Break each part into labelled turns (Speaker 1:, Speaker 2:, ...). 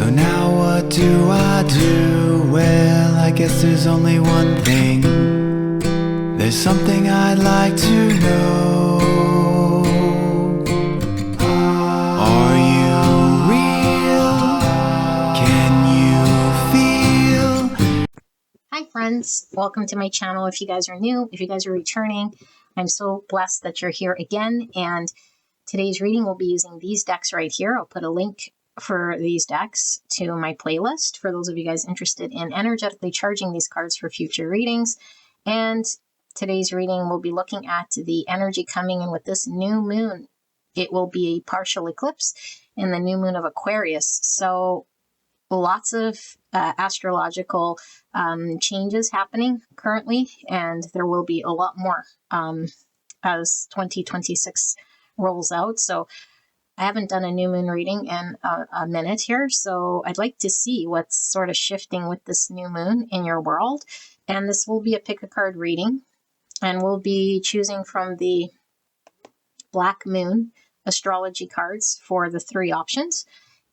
Speaker 1: So now what do I do? Well, I guess there's only one thing. There's something I'd like to know. Are you real? Can you feel?
Speaker 2: Hi friends, welcome to my channel. If you guys are new, if you guys are returning, I'm so blessed that you're here again. And today's reading will be using these decks right here. I'll put a link for these decks to my playlist for those of you guys interested in energetically charging these cards for future readings. And today's reading will be looking at the energy coming in with this new moon. It will be a partial eclipse in the new moon of Aquarius. So lots of astrological changes happening currently, and there will be a lot more as 2026 rolls out. So I haven't done a new moon reading in a minute here, so I'd like to see what's sort of shifting with this new moon in your world. And this will be a pick a card reading, and we'll be choosing from the Black Moon astrology cards for the three options,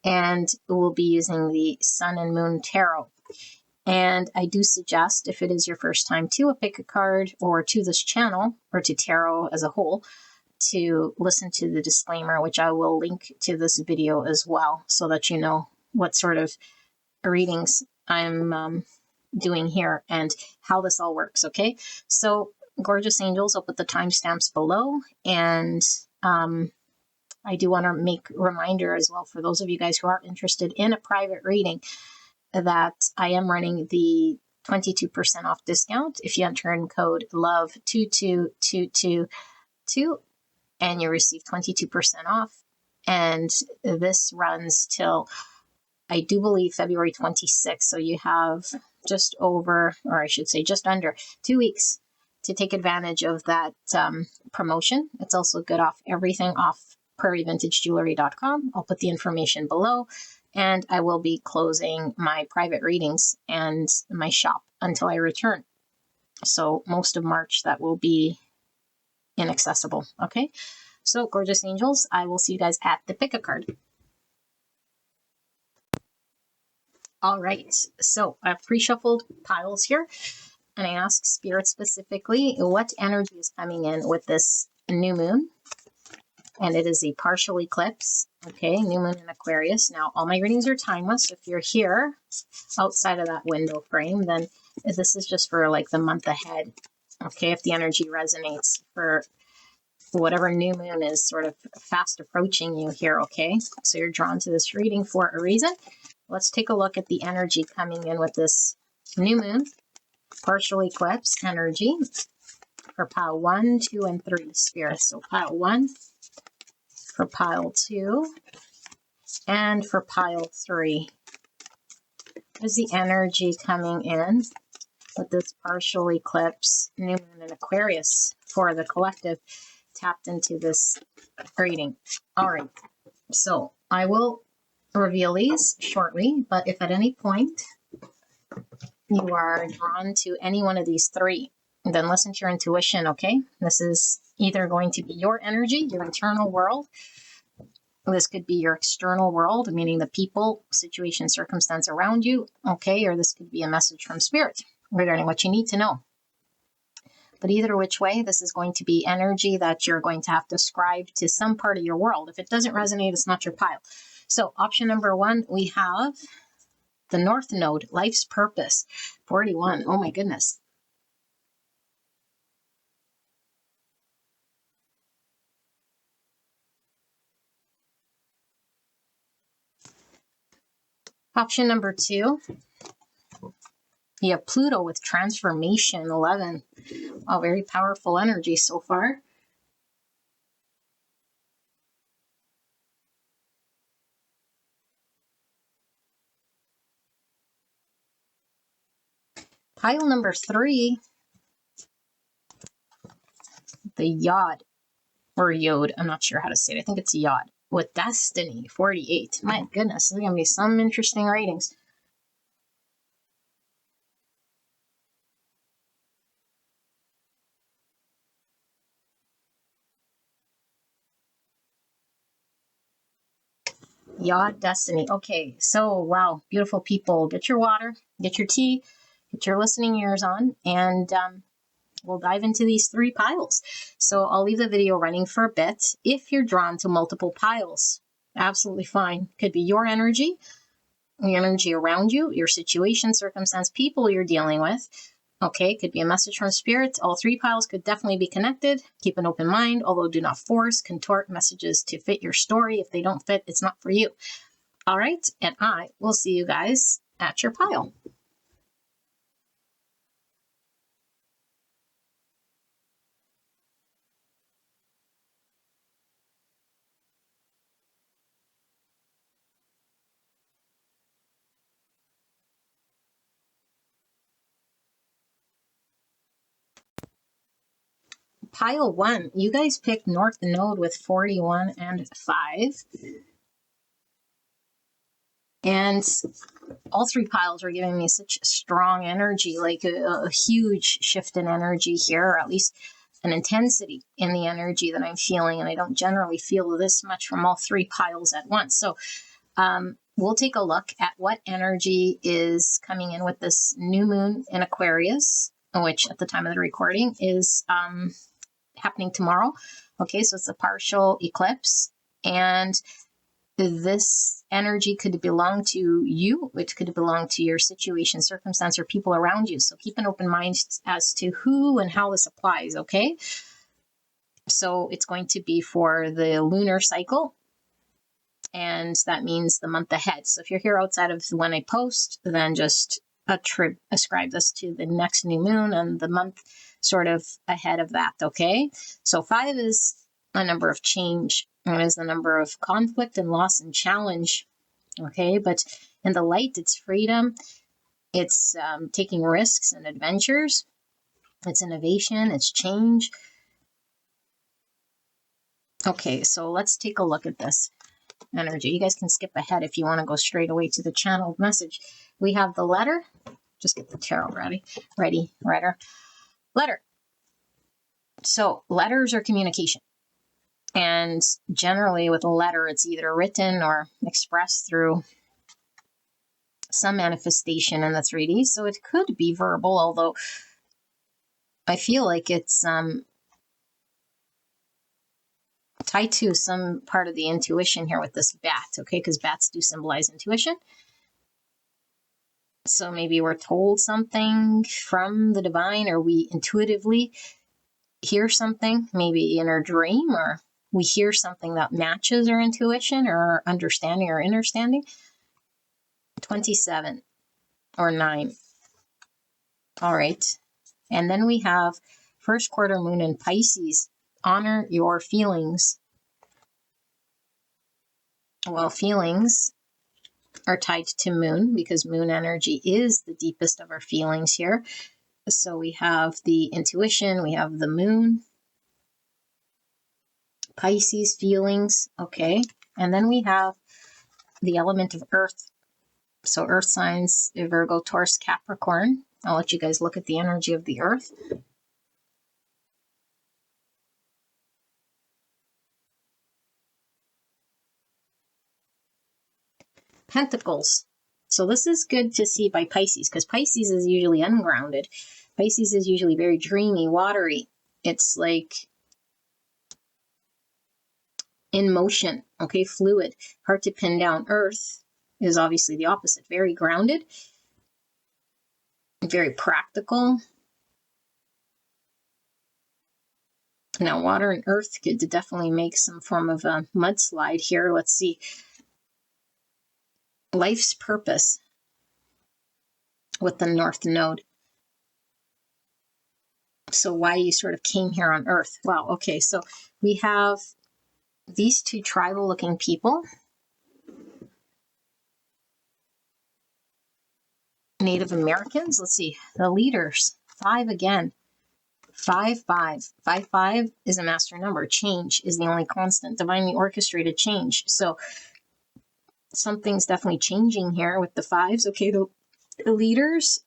Speaker 2: and we'll be using the Sun and Moon Tarot. And I do suggest, if it is your first time to a pick a card or to this channel or to tarot as a whole, to listen to the disclaimer, which I will link to this video as well, so that you know what sort of readings I'm doing here and how this all works. Okay, so gorgeous angels, I'll put the timestamps below, and I do want to make a reminder as well for those of you guys who are interested in a private reading that I am running the 22% off discount if you enter in code LOVE22222 and you receive 22% off. And this runs till, I do believe, February 26th. So you have just over, or I should say just under 2 weeks to take advantage of that promotion. It's also good off everything off prairievintagejewelry.com. I'll put the information below, and I will be closing my private readings and my shop until I return. So most of March that will be inaccessible. Okay, so gorgeous angels, I will see you guys at the pick a card. All right, so I've pre-shuffled piles here, and I ask Spirit specifically what energy is coming in with this new moon. And it is a partial eclipse. Okay, new moon in Aquarius. Now, all my readings are timeless. If you're here outside of that window frame, then this is just for like the month ahead. Okay, if the energy resonates for whatever new moon is sort of fast approaching you here. Okay, so you're drawn to this reading for a reason. Let's take a look at the energy coming in with this new moon, partial eclipse energy for pile 1, 2, and 3 Spirit. So pile 1, for pile 2, and for pile 3. There's the energy coming in with this partial eclipse, new moon in Aquarius for the collective tapped into this reading. All right, so I will reveal these shortly, but if at any point you are drawn to any one of these three, then listen to your intuition, okay? This is either going to be your energy, your internal world. This could be your external world, meaning the people, situation, circumstance around you, okay? Or this could be a message from Spirit regarding what you need to know. But either which way, this is going to be energy that you're going to have to ascribe to some part of your world. If it doesn't resonate, it's not your pile. So option number 1, we have the North Node, Life's Purpose, 41. Oh my goodness. Option number 2, you have Pluto with Transformation, 11. Wow, very powerful energy so far. Pile number 3, the Yod, or Yod, I'm not sure how to say it. I think it's Yod, with Destiny, 48. My goodness, there's going to be some interesting ratings. Your destiny. Okay, so wow, beautiful people. Get your water, get your tea, get your listening ears on, and we'll dive into these 3 piles. So I'll leave the video running for a bit. If you're drawn to multiple piles, absolutely fine. Could be your energy, the energy around you, your situation, circumstance, people you're dealing with. Okay, could be a message from spirit. All 3 piles could definitely be connected. Keep an open mind, although do not force, contort messages to fit your story. If they don't fit, it's not for you. All right, and I will see you guys at your pile. Pile 1, you guys picked North Node with 41 and 5. And all 3 piles are giving me such strong energy, like a huge shift in energy here, or at least an intensity in the energy that I'm feeling. And I don't generally feel this much from all 3 piles at once. So we'll take a look at what energy is coming in with this new moon in Aquarius, which at the time of the recording is happening tomorrow. Okay, so it's a partial eclipse. And this energy could belong to you, it could belong to your situation, circumstance, or people around you. So keep an open mind as to who and how this applies, okay? So it's going to be for the lunar cycle, and that means the month ahead. So if you're here outside of when I post, then just ascribe this to the next new moon and the month sort of ahead of that, okay? So 5 is a number of change. It is the number of conflict and loss and challenge, okay? But in the light, it's freedom. It's taking risks and adventures. It's innovation. It's change. Okay, so let's take a look at this energy. You guys can skip ahead if you want to go straight away to the channeled message. We have the letter. Just get the tarot ready. Letter. So letters are communication. And generally with a letter, it's either written or expressed through some manifestation in the 3D. So it could be verbal, although I feel like it's tied to some part of the intuition here with this bat, okay? Because bats do symbolize intuition. So maybe we're told something from the divine, or we intuitively hear something, maybe in our dream, or we hear something that matches our intuition or our understanding or understanding. 27 or 9. All right. And then we have first quarter moon in Pisces. Honor your feelings. Well, feelings are tied to moon because moon energy is the deepest of our feelings here. So we have the intuition, we have the moon, Pisces feelings, okay. And then we have the element of earth. So earth signs, Virgo, Taurus, Capricorn. I'll let you guys look at the energy of the earth. Pentacles. So this is good to see by Pisces because Pisces is usually ungrounded. Pisces is usually very dreamy, watery. It's like in motion, okay, fluid, hard to pin down. Earth is obviously the opposite, very grounded, very practical. Now, water and earth could definitely make some form of a mudslide here. Let's see. Life's purpose with the North Node. So why you sort of came here on earth. Wow, okay, so we have these 2 tribal-looking people. Native Americans, let's see, the leaders, 5 again. 5, 5. 5, 5 is a master number. Change is the only constant, divinely orchestrated change. So something's definitely changing here with the 5s. Okay, the leaders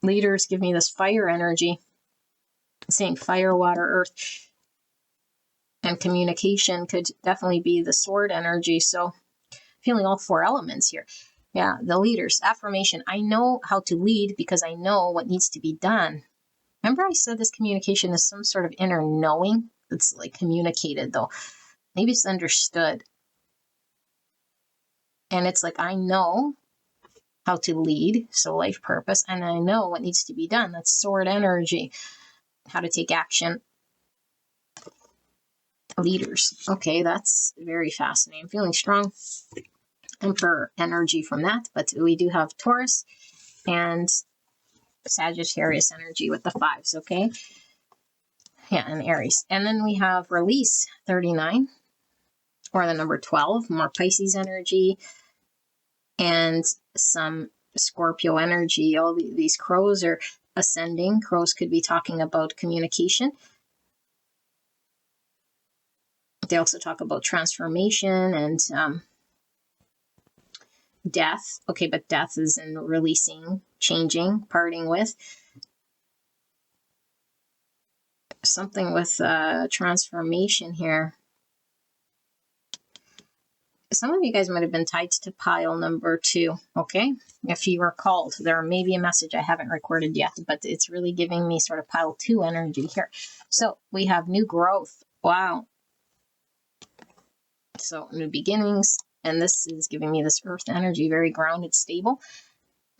Speaker 2: give me this fire energy, saying fire, water, earth, and communication could definitely be the sword energy. So feeling all four elements here. Yeah, the leaders. Affirmation. I know how to lead because I know what needs to be done. Remember I said this communication is some sort of inner knowing? It's like communicated though. Maybe it's understood. And it's like, I know how to lead, so life purpose, and I know what needs to be done. That's sword energy. How to take action. Leaders. Okay, that's very fascinating. I'm feeling strong Emperor energy from that, but we do have Taurus and Sagittarius energy with the fives, okay? Yeah, and Aries. And then we have release 39, or the number 12, more Pisces energy, and some Scorpio energy. All these crows are ascending. Crows could be talking about communication. They also talk about transformation and death. Okay, but death is in releasing, changing, parting with. Something with transformation here. Some of you guys might have been tied to pile number 2, okay? If you were called, there may be a message I haven't recorded yet, but it's really giving me sort of pile 2 energy here. So we have new growth. Wow. So new beginnings, and this is giving me this earth energy, very grounded, stable.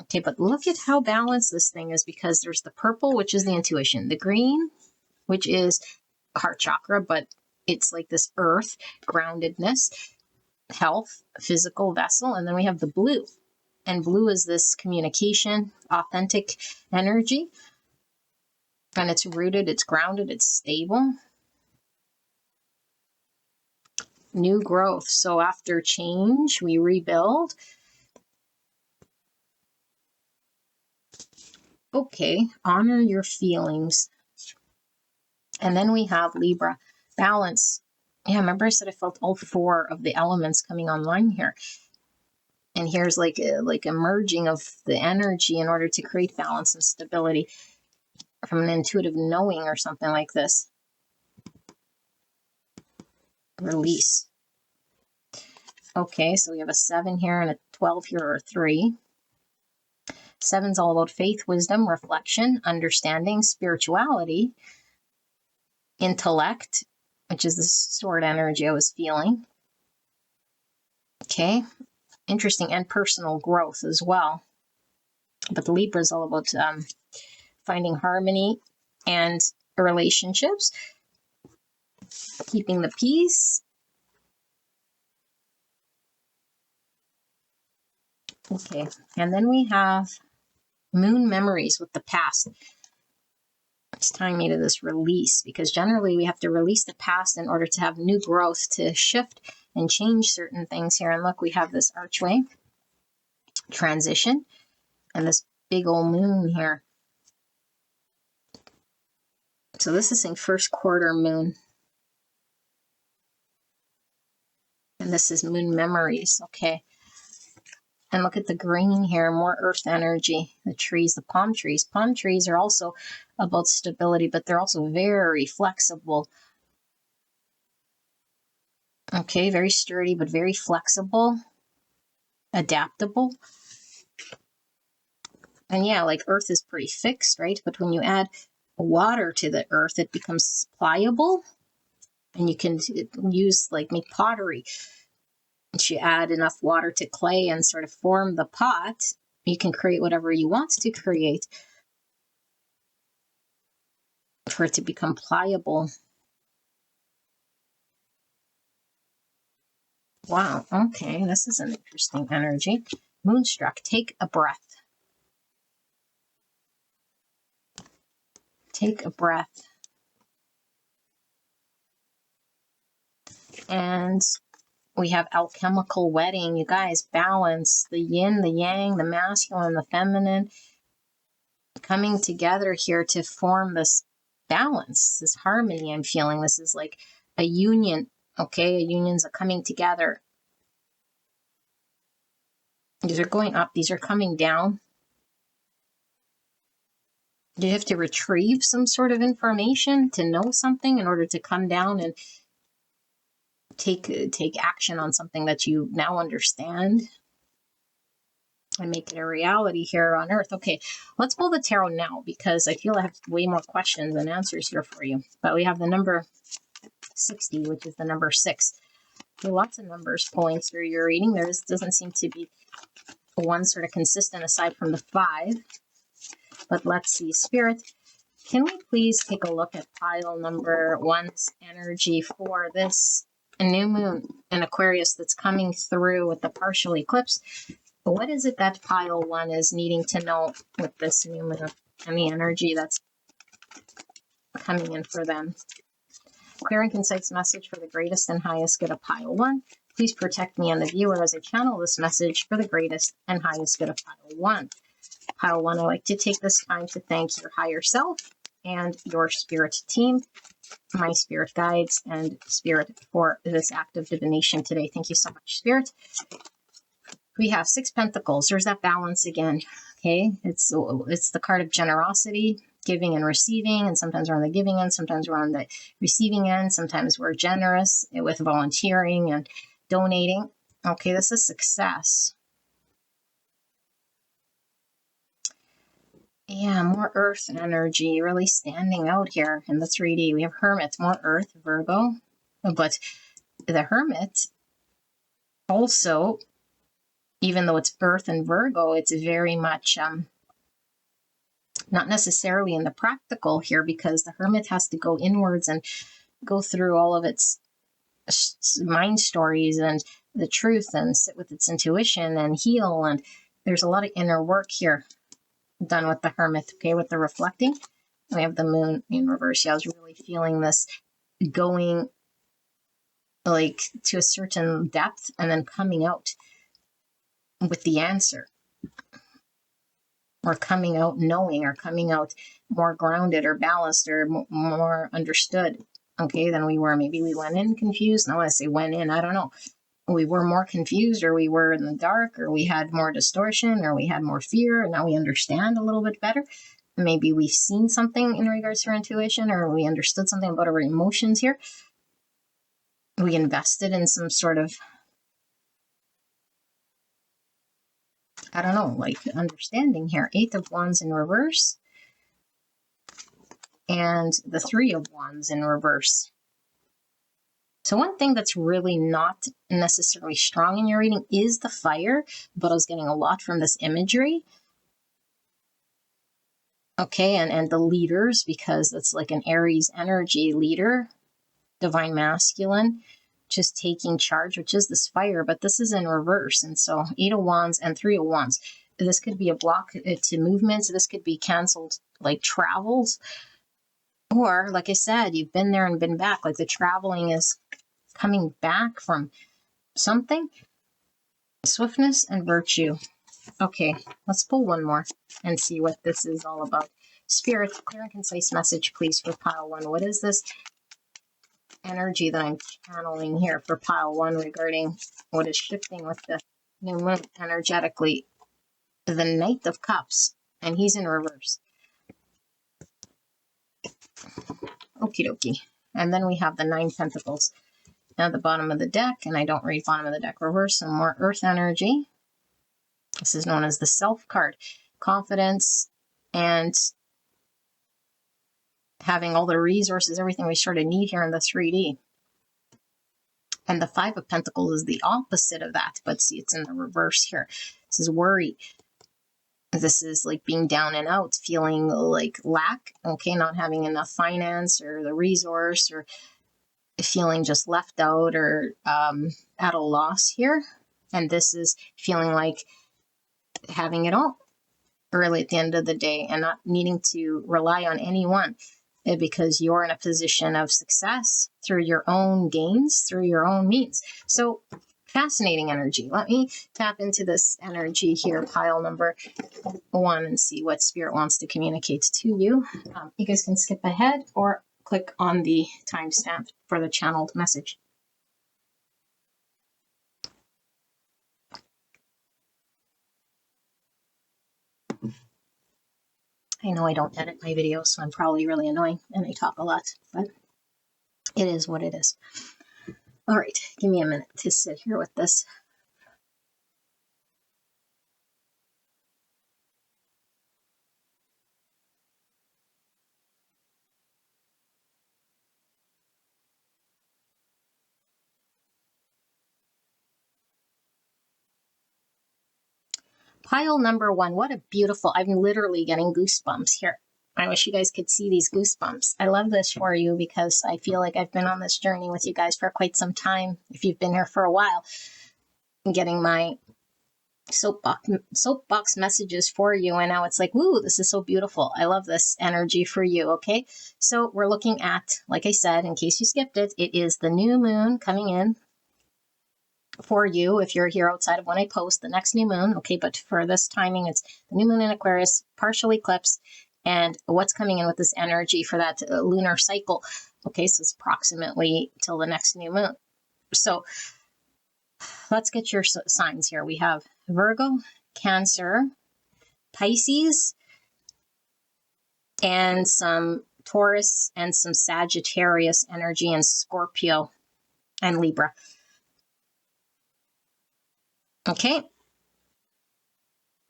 Speaker 2: Okay, but look at how balanced this thing is, because there's the purple, which is the intuition, the green, which is heart chakra, but it's like this earth groundedness, health, physical vessel, and then we have the blue, and blue is this communication, authentic energy, and it's rooted, it's grounded, it's stable. New growth. So after change, we rebuild. Okay, honor your feelings. And then we have Libra, balance. Yeah, remember I said I felt all 4 of the elements coming online here. And here's like a merging of the energy in order to create balance and stability from an intuitive knowing or something like this. Release. Okay, so we have a 7 here and a 12 here, or 3. 7's all about faith, wisdom, reflection, understanding, spirituality, intellect, which is the sword energy I was feeling. Okay, interesting, and personal growth as well. But the Libra is all about finding harmony and relationships, keeping the peace. Okay, and then we have moon memories with the past. It's tying me to this release, because generally we have to release the past in order to have new growth, to shift and change certain things here. And look, we have this archway, transition, and this big old moon here. So this is saying first quarter moon. And this is moon memories. Okay. And look at the green here, more earth energy, the trees, the palm trees. Palm trees are also about stability, but they're also very flexible. Okay, very sturdy, but very flexible, adaptable. And yeah, like earth is pretty fixed, right? But when you add water to the earth, it becomes pliable, and you can use, like, make pottery. If you add enough water to clay and sort of form the pot, you can create whatever you want to create for it to become pliable. Wow, okay, this is an interesting energy. Moonstruck, take a breath. Take a breath. And we have alchemical wedding. You guys, balance, the yin, the yang, the masculine, the feminine, coming together here to form this balance, this harmony I'm feeling. This is like a union, okay? A union's a coming together. These are going up, these are coming down. Do you have to retrieve some sort of information to know something in order to come down and take action on something that you now understand and make it a reality here on Earth. Okay, let's pull the tarot now because I feel I have way more questions than answers here for you. But we have the number 60, which is the number 6. There are lots of numbers pulling through your reading. There doesn't seem to be one sort of consistent aside from the 5. But let's see, Spirit, can we please take a look at pile number 1's energy for this new moon in Aquarius that's coming through with the partial eclipse? What is it that pile 1 is needing to know with this new moon and the energy that's coming in for them? Clear and concise message for the greatest and highest good of pile 1. Please protect me and the viewer as I channel this message for the greatest and highest good of pile 1. Pile 1, I'd like to take this time to thank your higher self and your spirit team, my spirit guides, and spirit for this act of divination today. Thank you so much, Spirit. We have 6 pentacles. There's that balance again. Okay, it's the card of generosity, giving and receiving, and sometimes we're on the giving end, sometimes we're on the receiving end, sometimes we're generous with volunteering and donating. Okay, this is success. Yeah, more earth energy really standing out here in the 3D. We have Hermit, more earth, Virgo, but the Hermit also, even though it's earth and Virgo, it's very much not necessarily in the practical here, because the Hermit has to go inwards and go through all of its mind stories and the truth and sit with its intuition and heal. And there's a lot of inner work here done with the Hermit, okay, with the reflecting. And we have the moon in reverse. Yeah, I was really feeling this going like to a certain depth and then coming out with the answer, or coming out knowing, or coming out more grounded or balanced or more understood, okay, than we were. Maybe we went in confused. And I want to say went in, I don't know. We were more confused, or we were in the dark, or we had more distortion, or we had more fear, and now we understand a little bit better. Maybe we've seen something in regards to our intuition, or we understood something about our emotions here. We invested in some sort of, I don't know, like understanding here. 8 of Wands in reverse, and the 3 of Wands in reverse. So one thing that's really not necessarily strong in your reading is the fire, but I was getting a lot from this imagery. Okay, and the leaders, because it's like an Aries energy leader, divine masculine, just taking charge, which is this fire, but this is in reverse. And so 8 of Wands and 3 of Wands. This could be a block to movements. This could be canceled, like travels. Or, like I said, you've been there and been back. Like the traveling is coming back from something. Swiftness and virtue. Okay, let's pull one more and see what this is all about. Spirit, clear and concise message, please, for pile 1. What is this energy that I'm channeling here for pile 1 regarding what is shifting with the new moon energetically? The Knight of Cups, and he's in reverse. Okie dokie. And then we have the 9 Pentacles at the bottom of the deck, and I don't read bottom of the deck reverse, some more earth energy. This is known as the Self card. Confidence and having all the resources, everything we sort of need here in the 3D. And the 5 of Pentacles is the opposite of that, but see, it's in the reverse here. This is worry. This is like being down and out, feeling like lack, okay, not having enough finance or the resource, or feeling just left out or at a loss here. And this is feeling like having it all really at the end of the day and not needing to rely on anyone, because you're in a position of success through your own gains, through your own means. So fascinating energy. Let me tap into this energy here, pile number 1, and see what Spirit wants to communicate to you. You guys can skip ahead or click on the timestamp for the channeled message. I know I don't edit my videos, so I'm probably really annoying and I talk a lot, but it is what it is. All right, give me a minute to sit here with this. Pile number one. What a beautiful, I'm literally getting goosebumps here. I wish you guys could see these goosebumps. I love this for you because I feel like I've been on this journey with you guys for quite some time. If you've been here for a while, I'm getting my soapbox messages for you, and now it's like, woo, this is so beautiful. I love this energy for you. Okay, so we're looking at, like I said, in case you skipped it, it is the new moon coming in for you if you're here outside of when I post the next new moon. Okay, but for this timing, it's the new moon in Aquarius, partial eclipse, and what's coming in with this energy for that lunar cycle. Okay, so it's approximately till the next new moon. So let's get your signs here. We have Virgo, Cancer, Pisces, and some Taurus and some Sagittarius energy, and Scorpio and Libra. Okay,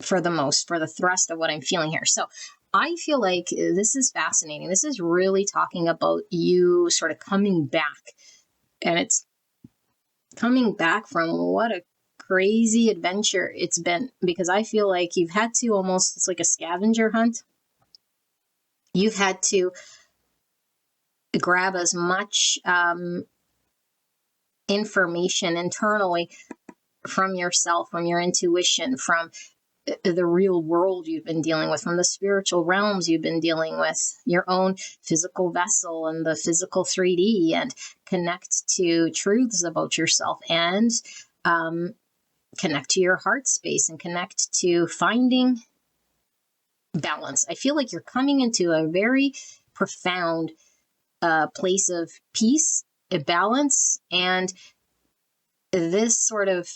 Speaker 2: for the thrust of what I'm feeling here. So I feel like this is fascinating. This is really talking about you sort of coming back, and it's coming back from what a crazy adventure it's been, because I feel like you've had to almost, it's like a scavenger hunt. You've had to grab as much information internally from yourself, from your intuition, from the real world you've been dealing with, from the spiritual realms you've been dealing with, your own physical vessel and the physical 3D, and connect to truths about yourself, and connect to your heart space, and connect to finding balance. I feel like you're coming into a very profound place of peace, a balance, and this sort of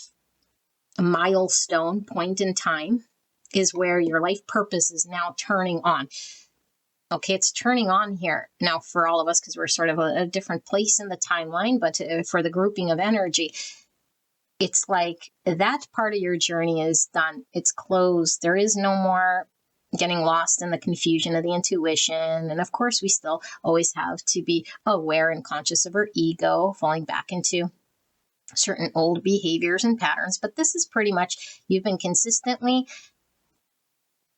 Speaker 2: milestone point in time is where your life purpose is now turning on. Okay, it's turning on here now for all of us because we're sort of a different place in the timeline, but for the grouping of energy, it's like that part of your journey is done. It's closed. There is no more getting lost in the confusion of the intuition. And of course, we still always have to be aware and conscious of our ego, falling back into certain old behaviors and patterns. But this is pretty much, you've been consistently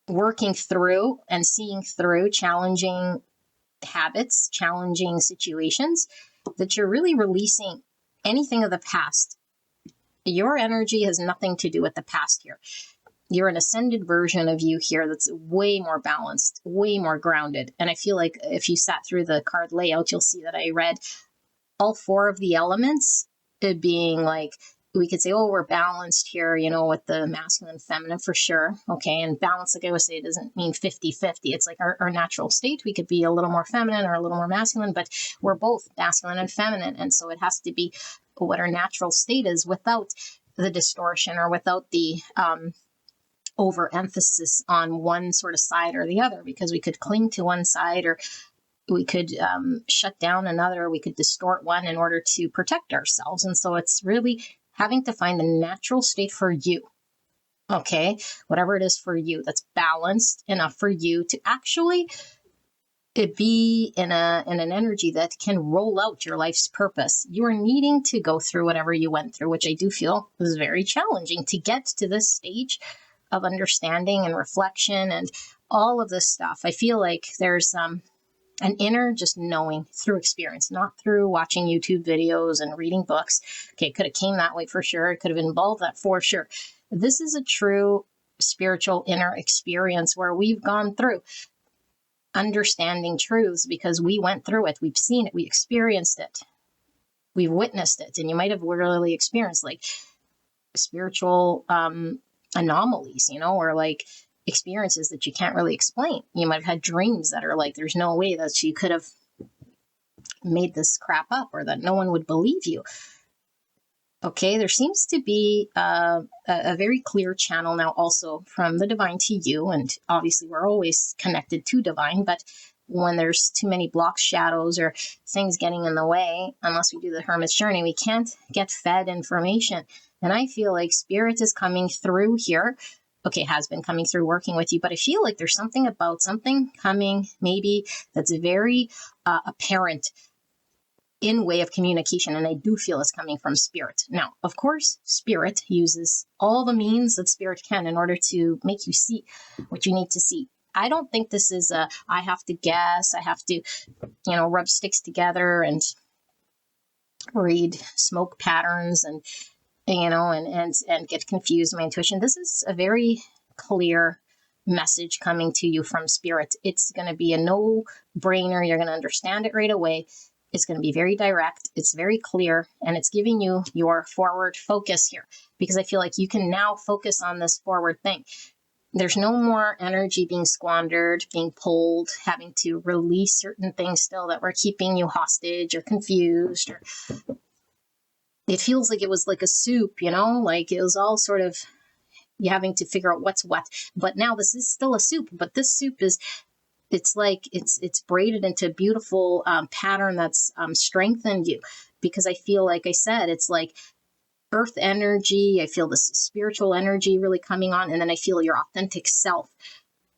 Speaker 2: working through and seeing through challenging habits, challenging situations, that you're really releasing anything of the past. Your energy has nothing to do with the past here. You're an ascended version of you here that's way more balanced, way more grounded. And I feel like if you sat through the card layout, you'll see that I read all four of the elements, it being like, we could say, oh, we're balanced here, you know, with the masculine and feminine for sure. Okay. And balance, like I always say, it doesn't mean 50-50. It's like our natural state. We could be a little more feminine or a little more masculine, but we're both masculine and feminine. And so it has to be what our natural state is without the distortion or without the overemphasis on one sort of side or the other, because we could cling to one side, or we could shut down another, we could distort one in order to protect ourselves. And so it's really having to find the natural state for you. Okay, whatever it is for you that's balanced enough for you to actually be in an energy that can roll out your life's purpose. You are needing to go through whatever you went through, which I do feel was very challenging to get to this stage of understanding and reflection and all of this stuff. I feel like there's an inner just knowing through experience, not through watching YouTube videos and reading books. Okay, it could have came that way for sure. It could have involved that for sure. This is a true spiritual inner experience where we've gone through understanding truths because we went through it. We've seen it. We experienced it. We've witnessed it. And you might have really experienced like spiritual anomalies, you know, or like experiences that you can't really explain. You might have had dreams that are like, there's no way that you could have made this crap up, or that no one would believe you. Okay, there seems to be a very clear channel now also from the divine to you. And obviously we're always connected to divine, but when there's too many blocks, shadows, or things getting in the way. Unless we do the Hermit's journey, we can't get fed information. And I feel like Spirit is coming through here. Okay, has been coming through working with you, but I feel like there's something about something coming maybe that's very apparent in way of communication, and I do feel it's coming from Spirit. Now, of course, Spirit uses all the means that Spirit can in order to make you see what you need to see. I don't think this is I have to guess, I have to, rub sticks together and read smoke patterns and get confused in my intuition. This is a very clear message coming to you from Spirit. It's going to be a no-brainer. You're going to understand it right away. It's going to be very direct. It's very clear, and it's giving you your forward focus here, because I feel like you can now focus on this forward thing. There's no more energy being squandered, being pulled, having to release certain things still that were keeping you hostage or confused. Or it feels like it was like a soup, like it was all sort of you having to figure out what's what. But now this is still a soup, but this soup is it's braided into a beautiful pattern that's strengthened you, because I feel, like I said, it's like earth energy. I feel this spiritual energy really coming on, and then I feel your authentic self,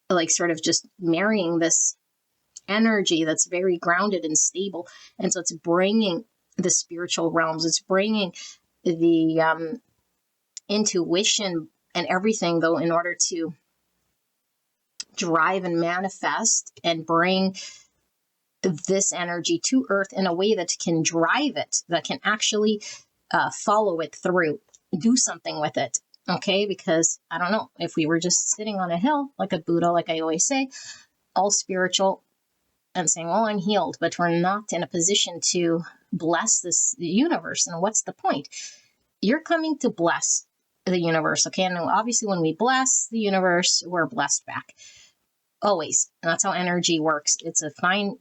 Speaker 2: like sort of just marrying this energy that's very grounded and stable. And so it's bringing the spiritual realms. It's bringing the intuition and everything, though, in order to drive and manifest and bring this energy to earth in a way that can drive it, that can actually follow it through, do something with it. Okay, because I don't know, if we were just sitting on a hill like a Buddha, like I always say, all spiritual and saying, well, I'm healed, but we're not in a position to bless this universe, and what's the point? You're coming to bless the universe, okay? And obviously when we bless the universe, we're blessed back. Always. And that's how energy works. It's a fine,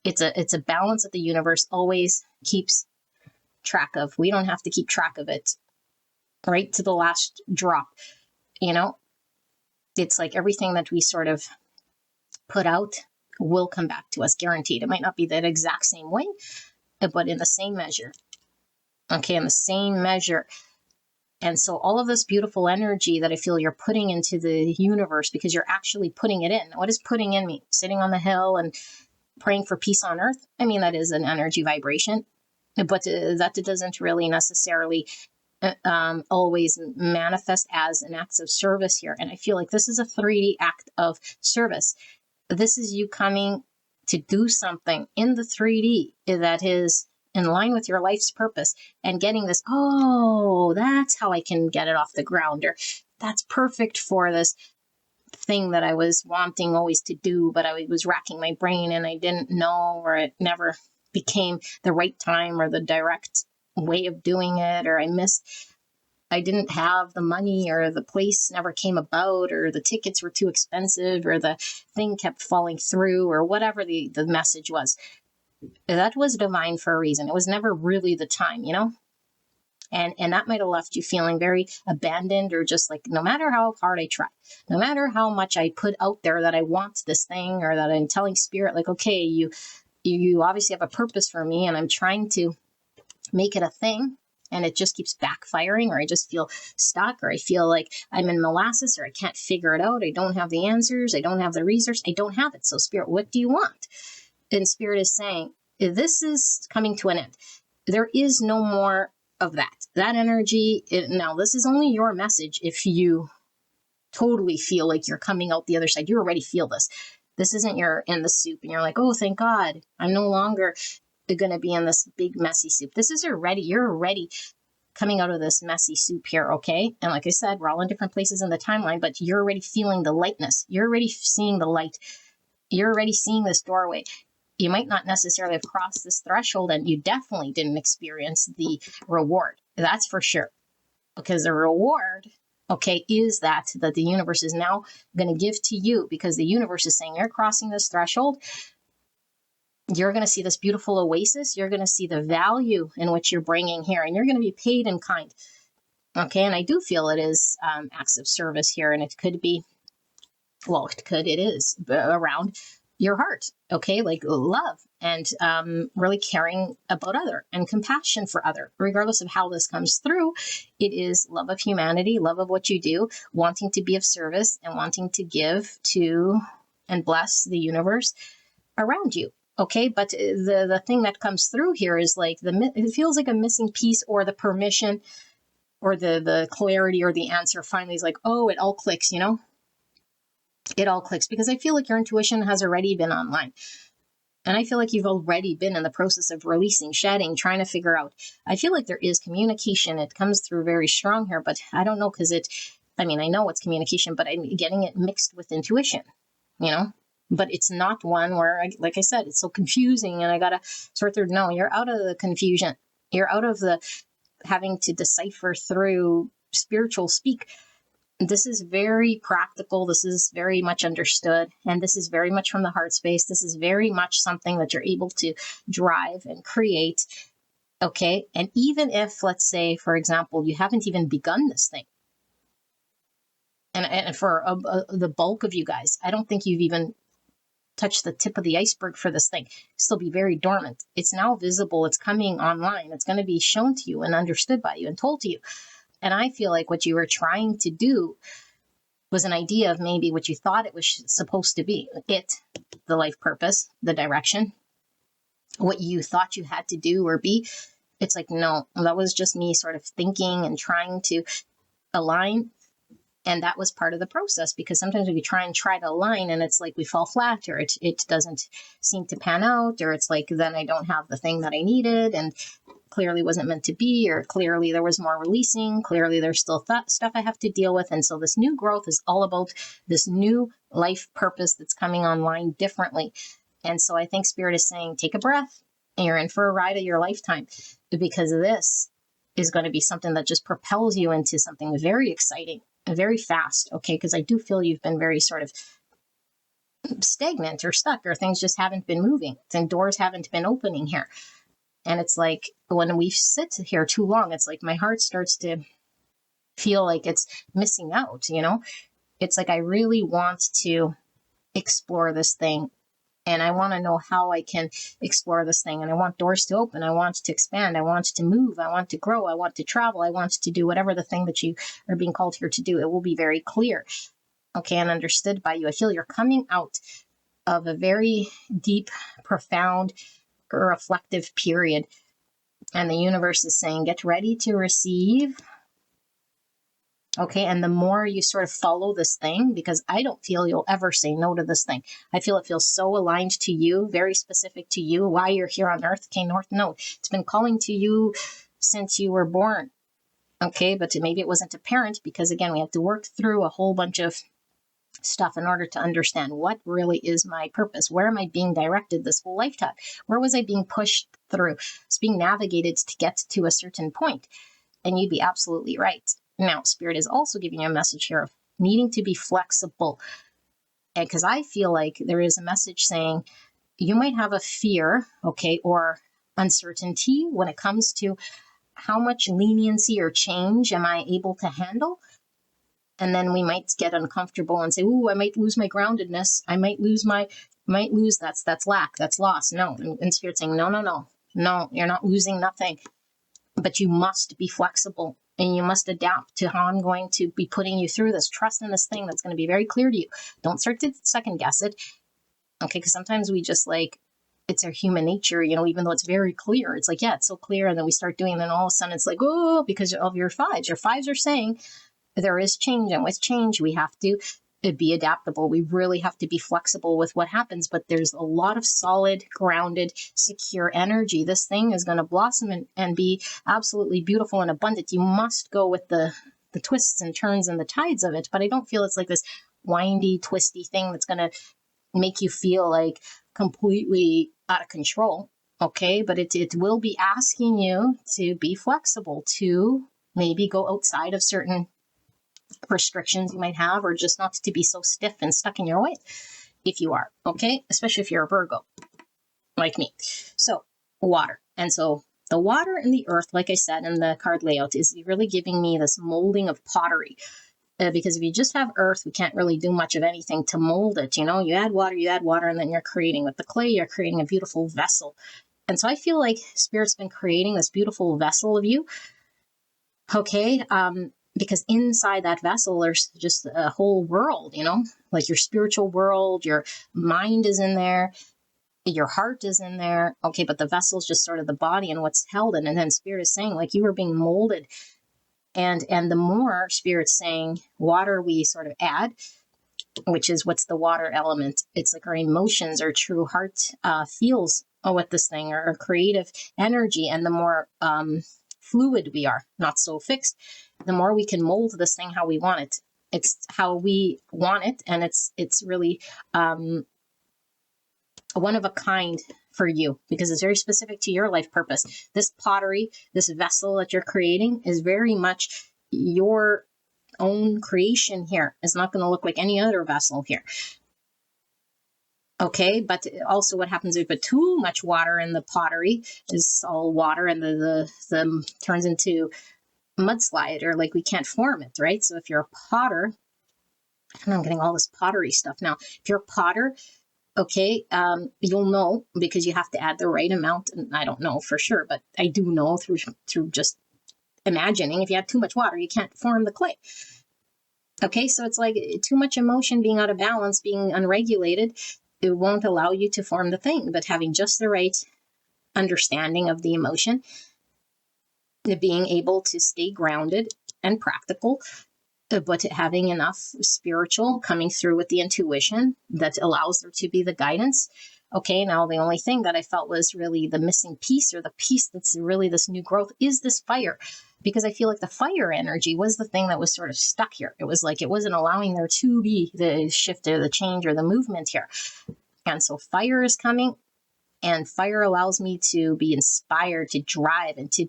Speaker 2: it's a balance that the universe always keeps track of. We don't have to keep track of it right to the last drop. It's like everything that we sort of put out will come back to us, guaranteed. It might not be that exact same way, but in the same measure. Okay, in the same measure. And so all of this beautiful energy that I feel you're putting into the universe, because you're actually putting it in. What does putting in mean? Sitting on the hill and praying for peace on earth? I mean, that is an energy vibration, but that doesn't really necessarily always manifest as an act of service here. And I feel like this is a 3D act of service. This is you coming to do something in the 3D that is in line with your life's purpose, and getting this, oh, that's how I can get it off the ground, or that's perfect for this thing that I was wanting always to do, but I was racking my brain and I didn't know, or it never became the right time or the direct way of doing it, or I didn't have the money, or the place never came about, or the tickets were too expensive, or the thing kept falling through, or whatever the message was. That was divine for a reason. It was never really the time, and that might have left you feeling very abandoned, or just like, no matter how hard I try, no matter how much I put out there that I want this thing, or that I'm telling Spirit, like, okay, you obviously have a purpose for me, and I'm trying to make it a thing, and it just keeps backfiring, or I just feel stuck, or I feel like I'm in molasses, or I can't figure it out. I don't have the answers. I don't have the resource. I don't have it. So Spirit, what do you want? And Spirit is saying, this is coming to an end. There is no more of that energy. Now, this is only your message. If you totally feel like you're coming out the other side, you already feel this. This isn't you're in the soup and you're like, oh, thank God, I'm no longer going to be in this big messy soup. This is you're already coming out of this messy soup here, okay? And like I said, we're all in different places in the timeline, but you're already feeling the lightness. You're already seeing the light. You're already seeing this doorway. You might not necessarily have crossed this threshold, and you definitely didn't experience the reward. That's for sure. Because the reward, okay, is that the universe is now going to give to you, because the universe is saying you're crossing this threshold. You're going to see this beautiful oasis. You're going to see the value in which you're bringing here, and you're going to be paid in kind. Okay, and I do feel it is acts of service here, and it could be well, it is around your heart, okay? Like love and really caring about other and compassion for other, regardless of how this comes through. It is love of humanity, love of what you do, wanting to be of service and wanting to give to and bless the universe around you. Okay, but the thing that comes through here is like it feels like a missing piece, or the permission, or the clarity, or the answer finally is like, oh, it all clicks, you know? It all clicks, because I feel like your intuition has already been online. And I feel like you've already been in the process of releasing, shedding, trying to figure out. I feel like there is communication. It comes through very strong here, but I don't know, because I know it's communication, but I'm getting it mixed with intuition, you know? But it's not one where, like I said, it's so confusing and I got to sort through. No, you're out of the confusion. You're out of the having to decipher through spiritual speak. This is very practical. This is very much understood. And this is very much from the heart space. This is very much something that you're able to drive and create. Okay. And even if, let's say, for example, you haven't even begun this thing. And for the bulk of you guys, I don't think you've even touched the tip of the iceberg for this thing. Still be very dormant. It's now visible. It's coming online. It's going to be shown to you and understood by you and told to you. And I feel like what you were trying to do was an idea of maybe what you thought it was supposed to be. The life purpose, the direction, what you thought you had to do or be. It's like, no, that was just me sort of thinking and trying to align. And that was part of the process, because sometimes we try to align and it's like we fall flat, or it doesn't seem to pan out, or it's like then I don't have the thing that I needed and clearly wasn't meant to be, or clearly there was more releasing, clearly there's still stuff I have to deal with. And so this new growth is all about this new life purpose that's coming online differently. And so I think Spirit is saying, take a breath, and you're in for a ride of your lifetime, because this is going to be something that just propels you into something very exciting and very fast. Okay, because I do feel you've been very sort of stagnant or stuck, or things just haven't been moving and doors haven't been opening here. And it's like when we sit here too long, it's like my heart starts to feel like it's missing out, you know? It's like I really want to explore this thing, and I want to know how I can explore this thing, and I want doors to open. I want to expand. I want to move. I want to grow. I want to travel. I want to do whatever the thing that you are being called here to do. It will be very clear, okay, and understood by you. I feel you're coming out of a very deep, profound, reflective period, and the universe is saying, get ready to receive. Okay, and the more you sort of follow this thing, because I don't feel you'll ever say no to this thing. I feel it feels so aligned to you, very specific to you, why you're here on earth. Okay, North Node, it's been calling to you since you were born. Okay, but maybe it wasn't apparent, because again, we have to work through a whole bunch of stuff in order to understand what really is my purpose. Where am I being directed this whole lifetime? Where was I being pushed through? It's being navigated to get to a certain point. And you'd be absolutely right. Now, Spirit is also giving you a message here of needing to be flexible. And because I feel like there is a message saying you might have a fear, okay, or uncertainty when it comes to how much leniency or change am I able to handle? And then we might get uncomfortable and say, ooh, I might lose my groundedness. I might lose that's lack, that's loss. No. And Spirit's saying, no, you're not losing nothing. But you must be flexible, and you must adapt to how I'm going to be putting you through this. Trust in this thing that's going to be very clear to you. Don't start to second guess it. Okay, because sometimes we just it's our human nature, you know, even though it's very clear. It's like, yeah, it's so clear. And then we start doing, and then all of a sudden it's like, oh, because of your fives. Your fives are saying, there is change, and with change, we have to be adaptable. We really have to be flexible with what happens, but there's a lot of solid, grounded, secure energy. This thing is going to blossom and be absolutely beautiful and abundant. You must go with the twists and turns and the tides of it, but I don't feel it's like this windy, twisty thing that's going to make you feel like completely out of control. Okay, but it will be asking you to be flexible, to maybe go outside of certain restrictions you might have, or just not to be so stiff and stuck in your way if you are, okay? Especially if you're a Virgo like me. So water. And so the water and the earth, like I said in the card layout, is really giving me this molding of pottery. because if you just have earth, we can't really do much of anything to mold it. You know, you add water, and then you're creating with the clay, you're creating a beautiful vessel. And so I feel like Spirit's been creating this beautiful vessel of you. Okay. Because inside that vessel, there's just a whole world, you know, like your spiritual world, your mind is in there, your heart is in there. Okay. But the vessel is just sort of the body and what's held in. And then Spirit is saying, like, you are being molded. And the more Spirit's saying water, we sort of add, which is what's the water element. It's like our emotions, our true heart feels with this thing, or creative energy. And the more fluid we are, not so fixed, the more we can mold this thing how we want it. It's how we want it, and it's really one of a kind for you, because it's very specific to your life purpose. This pottery, this vessel that you're creating, is very much your own creation here. It's not going to look like any other vessel here. Okay, but also what happens if you put too much water in the pottery, is all water, and the turns into mudslide, or like we can't form it, right? So if you're a potter, and I'm getting all this pottery stuff now. If you're a potter, okay, you'll know, because you have to add the right amount. And I don't know for sure, but I do know through just imagining, if you have too much water, you can't form the clay. Okay, so it's like too much emotion being out of balance, being unregulated, it won't allow you to form the thing. But having just the right understanding of the emotion, being able to stay grounded and practical, but having enough spiritual coming through with the intuition that allows there to be the guidance. Okay, now the only thing that I felt was really the missing piece, or the piece that's really this new growth, is this fire. Because I feel like the fire energy was the thing that was sort of stuck here. It was like it wasn't allowing there to be the shift or the change or the movement here. And so fire is coming, and fire allows me to be inspired, to drive, and to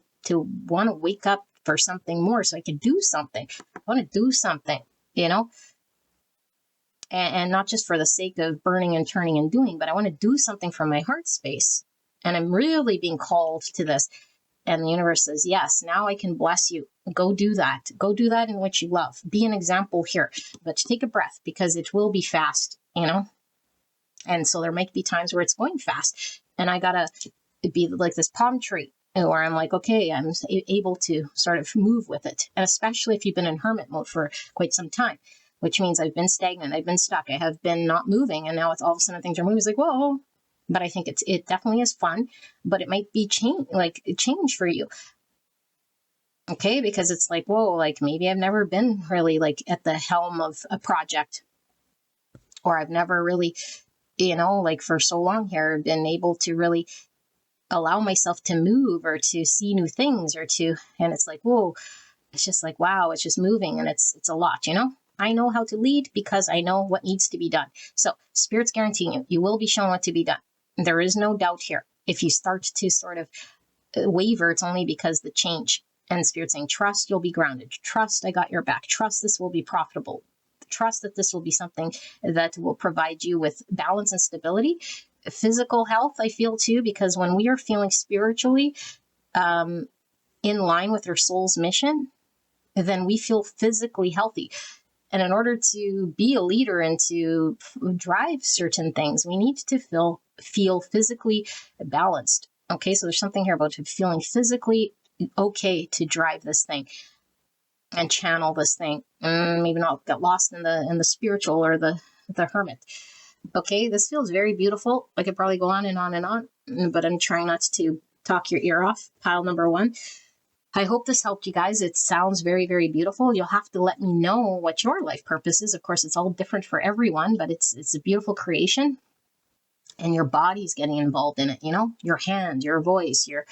Speaker 2: want to wake up for something more, so I can do something. I want to do something, you know, and not just for the sake of burning and turning and doing, but I want to do something from my heart space. And I'm really being called to this. And the universe says, yes, now I can bless you. Go do that. Go do that in what you love. Be an example here, but take a breath, because it will be fast, you know? And so there might be times where it's going fast, and I gotta be like this palm tree, where I'm like, okay, I'm able to sort of move with it. And especially if you've been in hermit mode for quite some time, which means I've been stagnant, I've been stuck, I have been not moving, and now it's all of a sudden things are moving. It's like, whoa. But I think it definitely is fun, but it might be change for you. Okay, because it's like, whoa, like maybe I've never been really like at the helm of a project, or I've never really, you know, like for so long here, been able to really allow myself to move, or to see new things, or to, and it's like, whoa, it's just like, wow, it's just moving, and it's a lot, you know? I know how to lead because I know what needs to be done. So Spirit's guaranteeing you will be shown what to be done. There is no doubt here. If you start to sort of waver, it's only because the change. And Spirit's saying, trust, you'll be grounded. Trust, I got your back. Trust, this will be profitable. Trust that this will be something that will provide you with balance and stability. Physical health, I feel too, because when we are feeling spiritually in line with our soul's mission, then we feel physically healthy. And in order to be a leader and to drive certain things, we need to feel physically balanced. Okay, so there's something here about feeling physically okay to drive this thing and channel this thing. Maybe not get lost in the spiritual or the hermit. Okay, this feels very beautiful. I could probably go on and on and on, but I'm trying not to talk your ear off. Pile number 1. I hope this helped you guys. It sounds very, very beautiful. You'll have to let me know what your life purpose is. Of course, it's all different for everyone, but it's a beautiful creation, and your body's getting involved in it, you know, your hand, your voice, your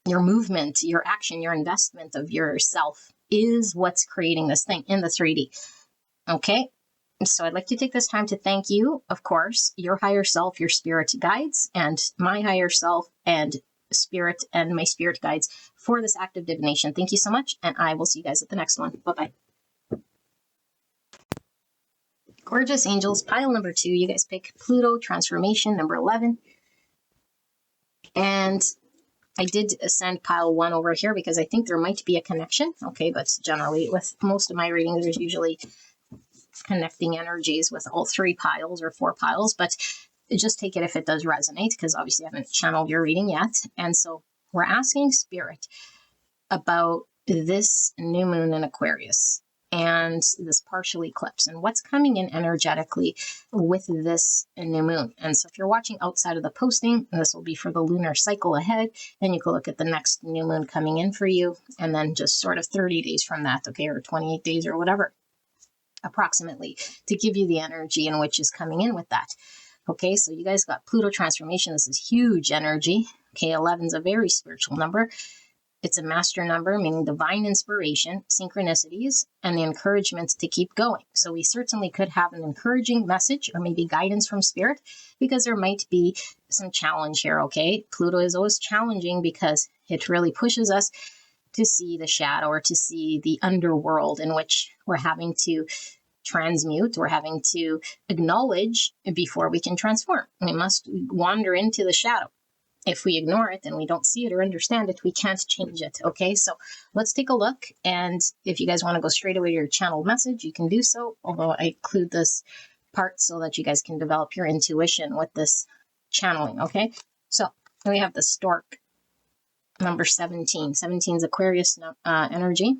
Speaker 2: movement, your action, your investment of yourself is what's creating this thing in the 3D. Okay. So I'd like to take this time to thank you, of course, your higher self, your spirit guides, and my higher self and spirit and my spirit guides for this active divination. Thank you so much, and I will see you guys at the next one. Bye-bye. Gorgeous angels, pile number 2. You guys pick Pluto transformation number 11. And I did send pile 1 over here because I think there might be a connection. Okay, but generally with most of my readings, there's usually connecting energies with all 3 piles or 4 piles, but just take it if it does resonate, because obviously I haven't channeled your reading yet. And so we're asking Spirit about this new moon in Aquarius and this partial eclipse and what's coming in energetically with this new moon. And so if you're watching outside of the posting, this will be for the lunar cycle ahead, and you can look at the next new moon coming in for you, and then just sort of 30 days from that, okay, or 28 days or whatever, approximately, to give you the energy in which is coming in with that. Okay, so you guys got Pluto transformation. This is huge energy. Okay, 11 is a very spiritual number. It's a master number, meaning divine inspiration, synchronicities, and the encouragement to keep going. So we certainly could have an encouraging message or maybe guidance from Spirit, because there might be some challenge here, okay? Pluto is always challenging because it really pushes us to see the shadow or to see the underworld in which we're having to transmute, we're having to acknowledge before we can transform. We must wander into the shadow. If we ignore it and we don't see it or understand it, we can't change it. Okay, so let's take a look. And if you guys want to go straight away to your channeled message, you can do so. Although I include this part so that you guys can develop your intuition with this channeling. Okay, so we have the stork, number 17. 17 is Aquarius energy.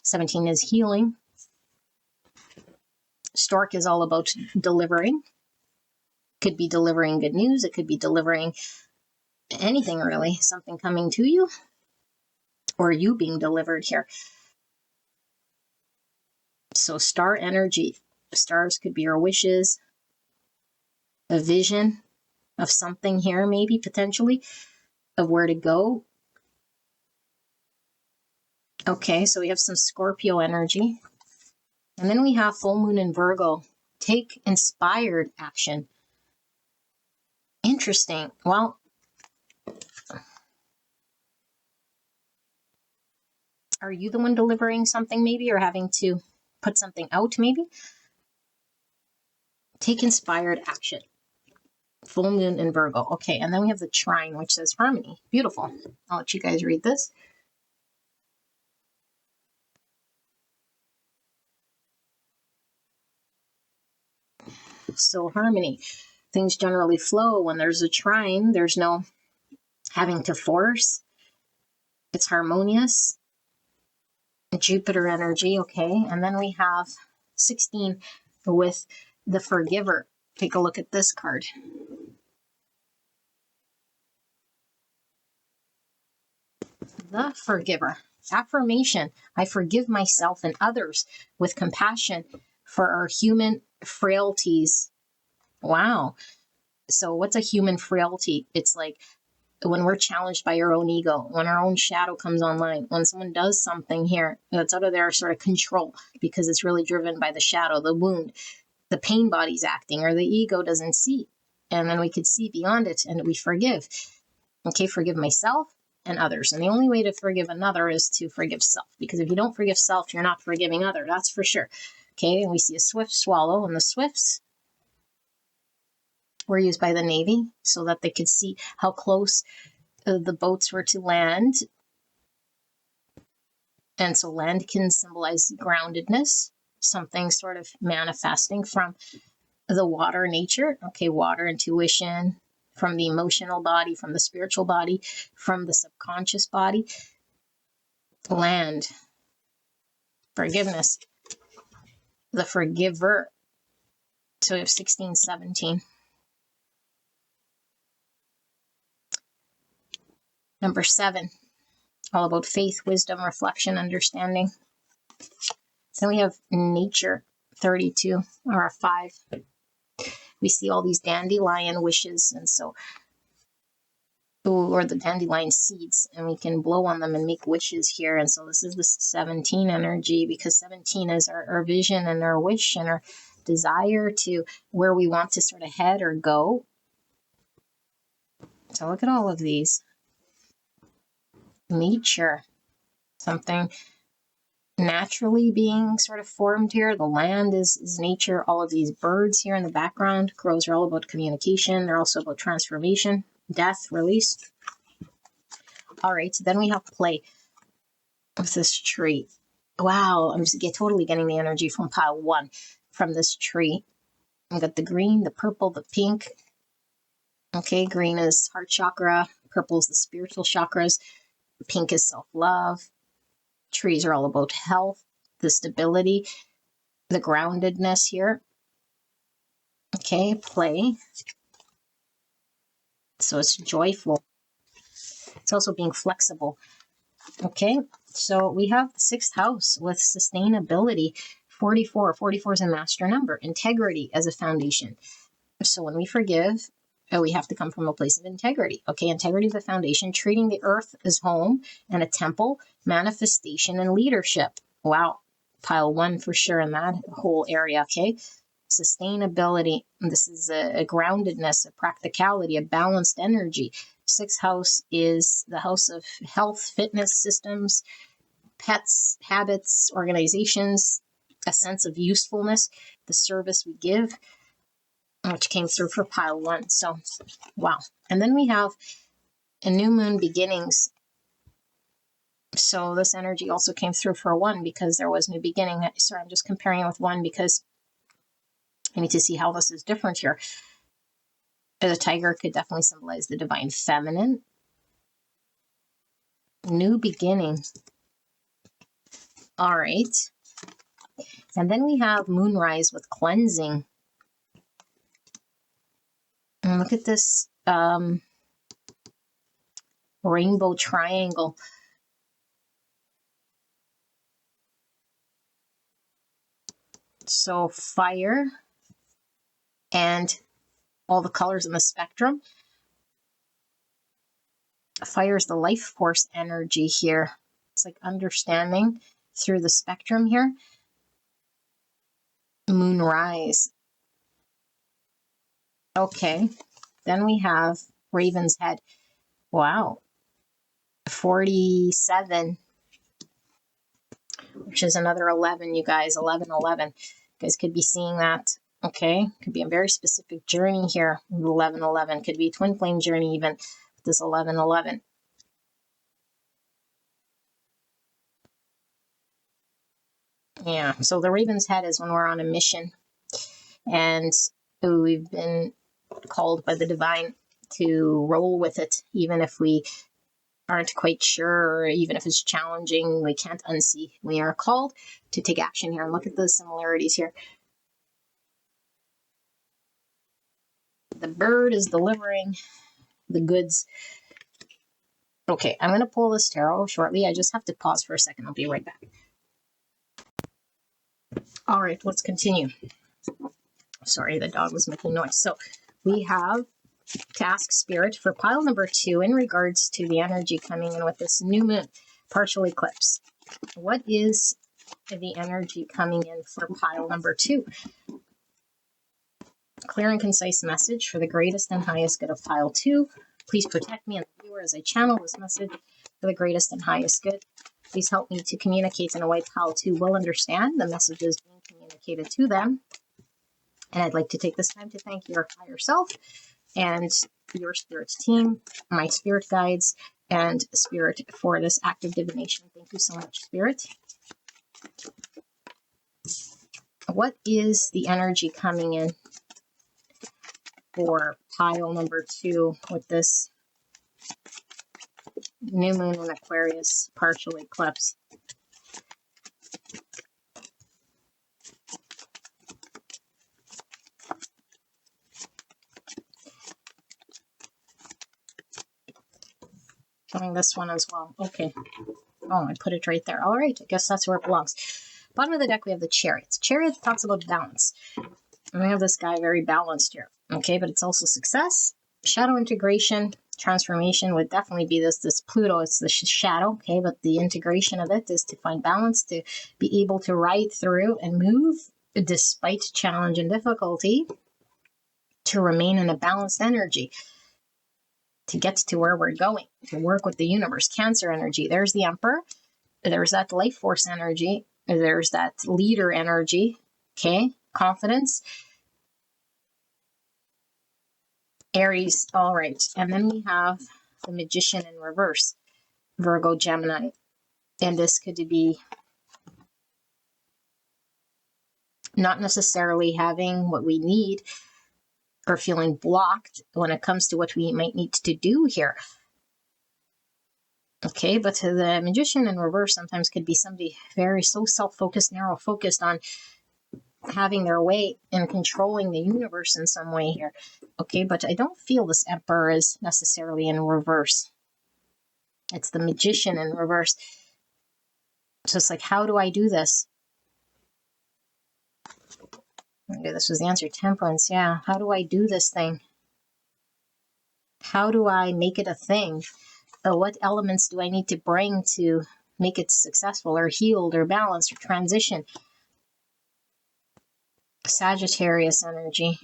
Speaker 2: 17 is healing. Stork is all about delivering. Could be delivering good news. It could be delivering anything really, something coming to you or you being delivered here. So star energy, stars could be your wishes, a vision of something here, maybe potentially of where to go. Okay, so we have some Scorpio energy, and then we have full moon in Virgo. Take inspired action. Interesting. Well, are you the one delivering something maybe, or having to put something out maybe? Take inspired action. Full moon in Virgo. Okay, and then we have the trine, which says harmony. Beautiful. I'll let you guys read this. So harmony. Things generally flow when there's a trine. There's no having to force. It's harmonious. Jupiter energy, okay. And then we have 16 with the forgiver. Take a look at this card. The forgiver. Affirmation. I forgive myself and others with compassion for our human frailties. Wow. So what's a human frailty? It's like when we're challenged by our own ego, when our own shadow comes online, when someone does something here that's out of their sort of control because it's really driven by the shadow, the wound, the pain body's acting, or the ego doesn't see. And then we could see beyond it and we forgive. Okay, forgive myself and others. And the only way to forgive another is to forgive self, because if you don't forgive self, you're not forgiving other. That's for sure. Okay, and we see a swift swallow, and the swifts were used by the Navy so that they could see how close the boats were to land. And so land can symbolize groundedness, something sort of manifesting from the water nature. Okay, water, intuition, from the emotional body, from the spiritual body, from the subconscious body. Land, forgiveness, the forgiver. So we have 16, 17. Number 7, all about faith, wisdom, reflection, understanding. Then we have nature, 32, or a 5. We see all these dandelion wishes, and so, or the dandelion seeds, and we can blow on them and make wishes here. And so this is the 17 energy, because 17 is our vision and our wish and our desire to where we want to sort of head or go. So look at all of these. Nature, something naturally being sort of formed here. The land is nature. All of these birds here in the background, crows, are all about communication. They're also about transformation, death, release. All right, then we have play with this tree. Wow, I'm just totally getting the energy from pile 1 from this tree. I've got the green, the purple, the pink. Okay, green is heart chakra, purple is the spiritual chakras, pink is self-love. Trees are all about health, the stability, the groundedness here. Okay, play. So it's joyful. It's also being flexible. Okay, so we have the 6th house with sustainability. 44. 44 is a master number. Integrity as a foundation. So when we forgive, we have to come from a place of integrity. Okay, integrity is the foundation. Treating the earth as home and a temple. Manifestation and leadership. Wow, pile 1 for sure in that whole area. Okay, sustainability. This is a groundedness, a practicality, a balanced energy. 6th house is the house of health, fitness, systems, pets, habits, organizations, a sense of usefulness, the service we give, which came through for pile 1. So, wow. And then we have a new moon beginnings. So this energy also came through for 1 because there was new beginning. Sorry, I'm just comparing it with 1 because I need to see how this is different here. The tiger could definitely symbolize the divine feminine. New beginning. All right. And then we have moonrise with cleansing. And look at this rainbow triangle. So fire and all the colors in the spectrum. Fire is the life force energy here. It's like understanding through the spectrum here. Moonrise. Okay. Then we have Raven's Head. Wow. 47, which is another 11, you guys. 11, 11. You guys could be seeing that. Okay. Could be a very specific journey here. 11, 11. Could be a twin flame journey even. This 11, 11. Yeah, so the Raven's Head is when we're on a mission and we've been called by the divine to roll with it, even if we aren't quite sure, or even if it's challenging, we can't unsee. We are called to take action here. And look at the similarities here. The bird is delivering the goods. Okay, I'm going to pull this tarot shortly. I just have to pause for a second. I'll be right back. All right, let's continue. Sorry, the dog was making noise. So we have to ask Spirit for pile number 2 in regards to the energy coming in with this new moon, partial eclipse. What is the energy coming in for pile number 2? Clear and concise message for the greatest and highest good of pile 2. Please protect me and the viewer as I channel this message for the greatest and highest good. Please help me to communicate in a way pile 2 will understand the messages being communicated to them. And I'd like to take this time to thank your higher self and your Spirit's team, my Spirit guides, and Spirit for this act of divination. Thank you so much, Spirit. What is the energy coming in for pile number 2 with this new moon in Aquarius partial eclipse? Showing this one as well. Okay. Oh, I put it right there. All right. I guess that's where it belongs. Bottom of the deck, we have the Chariot. Chariot talks about balance. And we have this guy very balanced here. Okay, but it's also success. Shadow integration, transformation would definitely be this Pluto. It's the shadow. Okay, but the integration of it is to find balance, to be able to ride through and move despite challenge and difficulty, to remain in a balanced energy, to get to where we're going, to work with the universe. Cancer energy. There's the Emperor. There's that life force energy. There's that leader energy. Okay, confidence. Aries. All right. And then we have the Magician in reverse. Virgo, Gemini. And this could be not necessarily having what we need or feeling blocked when it comes to what we might need to do here. Okay, but the Magician in reverse sometimes could be somebody very so self-focused, narrow-focused on having their way and controlling the universe in some way here. Okay, but I don't feel this Emperor is necessarily in reverse. It's the Magician in reverse. So it's like, how do I do this? Okay, this was the answer. Temperance, yeah. How do I do this thing? How do I make it a thing? What elements do I need to bring to make it successful or healed or balanced or transition? Sagittarius energy.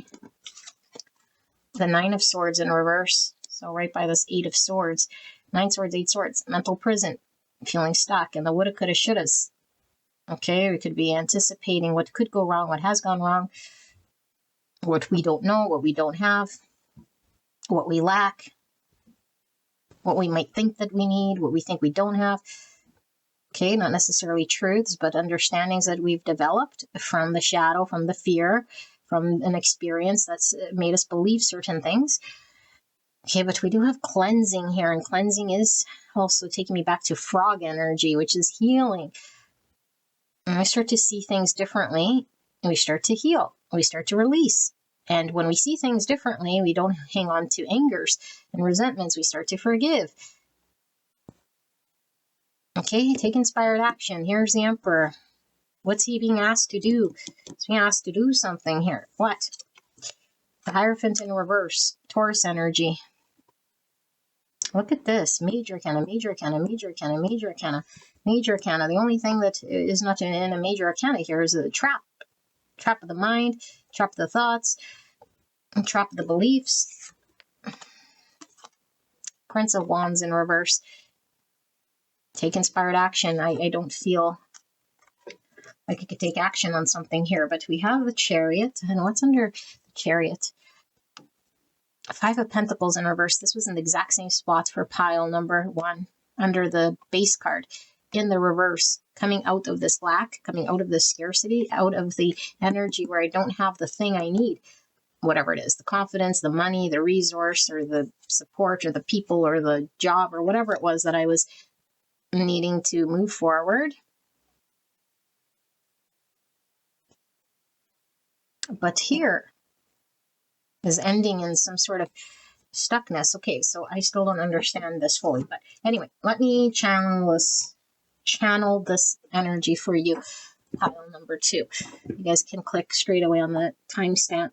Speaker 2: The Nine of Swords in reverse. So right by this Eight of Swords. 9 swords, 8 swords. Mental prison. Feeling stuck. And the woulda, coulda, shouldas. Okay, we could be anticipating what could go wrong, what has gone wrong, what we don't know, what we don't have, what we lack, what we might think that we need, what we think we don't have. Okay, not necessarily truths, but understandings that we've developed from the shadow, from the fear, from an experience that's made us believe certain things. Okay, but we do have cleansing here, and cleansing is also taking me back to frog energy, which is healing. And we start to see things differently, and we start to heal, we start to release. And when we see things differently, we don't hang on to angers and resentments, we start to forgive. Okay, take inspired action. Here's the Emperor. What's he being asked to do? He's being asked to do something here. What? The Hierophant in reverse. Taurus energy. Look at this. Major arcana, major arcana, major arcana, major arcana, major arcana. The only thing that is not in a major arcana here is a trap. Trap of the mind, trap of the thoughts, trap of the beliefs. Prince of Wands in reverse. Take inspired action. I don't feel like I could take action on something here, but we have the Chariot. And what's under the Chariot? 5 of Pentacles in reverse. This was in the exact same spot for pile number 1 under the base card. In the reverse, coming out of this lack, coming out of this scarcity, out of the energy where I don't have the thing I need, whatever it is, the confidence, the money, the resource, or the support, or the people, or the job, or whatever it was that I was needing to move forward. But here is ending in some sort of stuckness. Okay, so I still don't understand this fully, but anyway, let me channel this energy for you. Pile number 2. You guys can click straight away on the timestamp.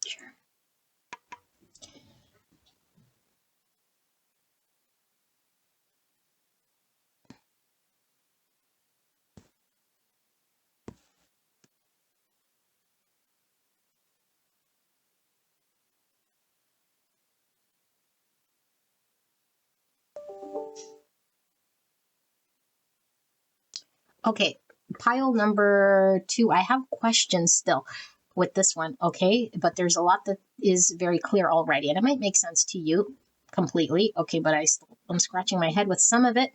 Speaker 2: Sure. Okay, pile number 2. I have questions still with this one, okay? But there's a lot that is very clear already, and it might make sense to you completely, okay? But I'm scratching my head with some of it,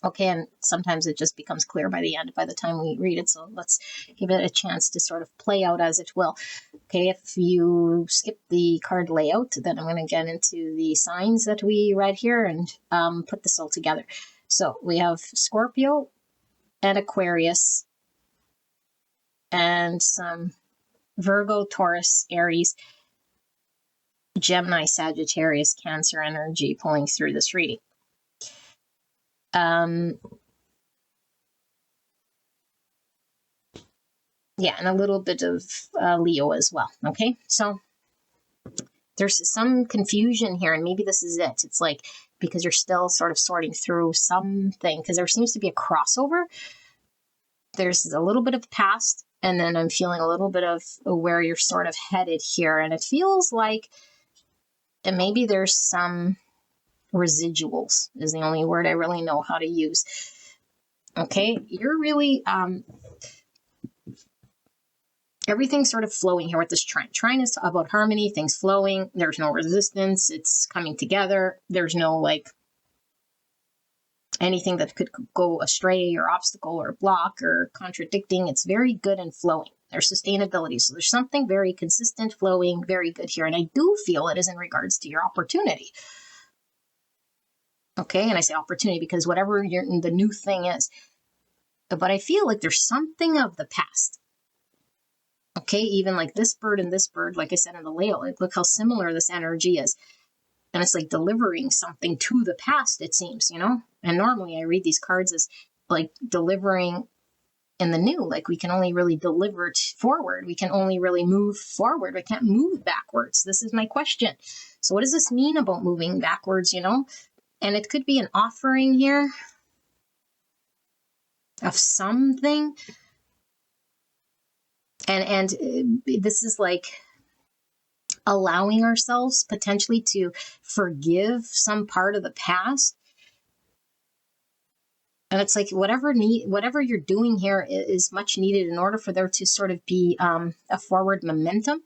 Speaker 2: okay? And sometimes it just becomes clear by the end, by the time we read it. So let's give it a chance to sort of play out as it will. Okay, if you skip the card layout, then I'm going to get into the signs that we read here and put this all together. So we have Scorpio and Aquarius and some Virgo, Taurus, Aries, Gemini, Sagittarius, Cancer energy pulling through this reading. Yeah, and a little bit of Leo as well. Okay, so there's some confusion here, and maybe this is it. It's like, because you're still sort of sorting through something, because there seems to be a crossover. There's a little bit of past And then I'm feeling a little bit of where you're sort of headed here. And it feels like maybe there's some residuals is the only word I really know how to use. Okay, you're really, everything's sort of flowing here with this trine. Trine is about harmony, things flowing. There's no resistance. It's coming together. There's no like anything that could go astray or obstacle or block or contradicting. It's very good and flowing. There's sustainability. So there's something very consistent, flowing, very good here. And I do feel it is in regards to your opportunity. Okay, and I say opportunity because whatever the new thing is. But I feel like there's something of the past. Okay, even like this bird and this bird, like I said in the layout, like look how similar this energy is. And it's like delivering something to the past, it seems, you know? And normally I read these cards as like delivering in the new, like we can only really deliver forward. We can only really move forward. We can't move backwards. This is my question. So what does this mean about moving backwards, you know? And it could be an offering here of something. And this is like allowing ourselves potentially to forgive some part of the past. And it's like whatever you're doing here is much needed in order for there to sort of be a forward momentum.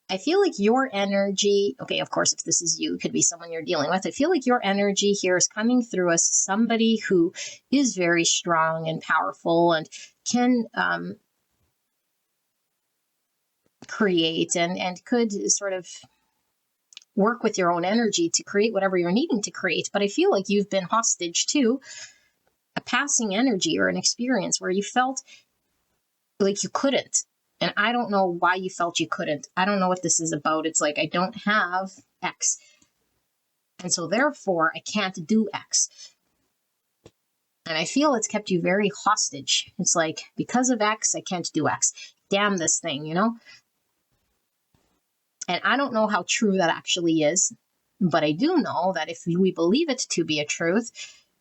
Speaker 2: I feel like your energy, okay, of course, if this is you, it could be someone you're dealing with. I feel like your energy here is coming through as somebody who is very strong and powerful and can create and could sort of work with your own energy to create whatever you're needing to create. But I feel like you've been hostage to a passing energy or an experience where you felt like you couldn't. And I don't know why you felt you couldn't. I don't know what this is about. It's like, I don't have X. And so therefore, I can't do X. And I feel it's kept you very hostage. It's like, because of X, I can't do X. Damn this thing, you know? And I don't know how true that actually is, but I do know that if we believe it to be a truth,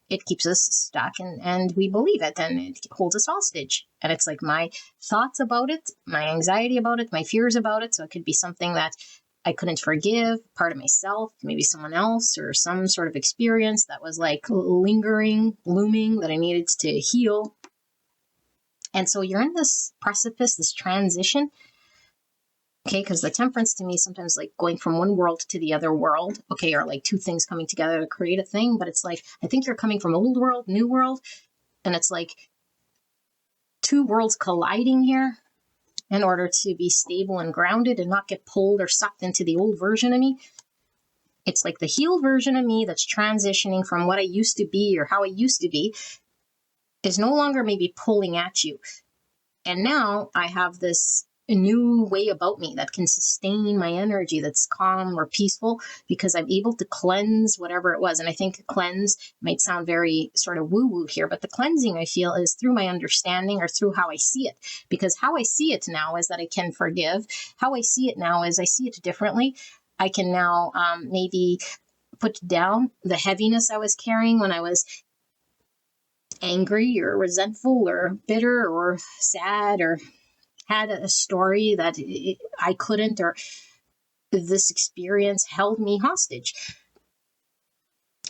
Speaker 2: it keeps us stuck and we believe it and it holds us hostage. And it's like my thoughts about it, my anxiety about it, my fears about it. So it could be something that I couldn't forgive, part of myself, maybe someone else, or some sort of experience that was like lingering, looming that I needed to heal. And so you're in this precipice, this transition. Okay, because the temperance to me sometimes like going from one world to the other world, okay, or like two things coming together to create a thing. But it's like, I think you're coming from old world, new world, and it's like two worlds colliding here in order to be stable and grounded and not get pulled or sucked into the old version of me. It's like the healed version of me that's transitioning from what I used to be or how I used to be is no longer maybe pulling at you. And now I have this a new way about me that can sustain my energy, that's calm or peaceful, because I'm able to cleanse whatever it was. And I think cleanse might sound very sort of woo-woo here, but the cleansing I feel is through my understanding or through how I see it. Because how I see it now is that I can forgive. How I see it now is I see it differently. I can now maybe put down the heaviness I was carrying when I was angry or resentful or bitter or sad or had a story that I couldn't, or this experience held me hostage.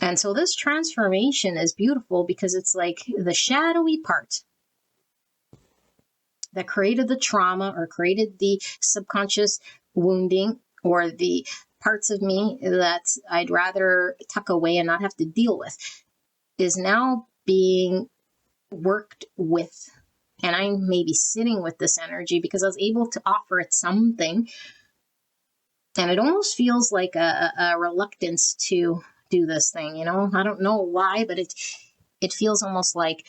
Speaker 2: And so this transformation is beautiful because it's like the shadowy part that created the trauma or created the subconscious wounding or the parts of me that I'd rather tuck away and not have to deal with is now being worked with. And I'm maybe sitting with this energy because I was able to offer it something. And it almost feels like a reluctance to do this thing, you know? I don't know why, but it feels almost like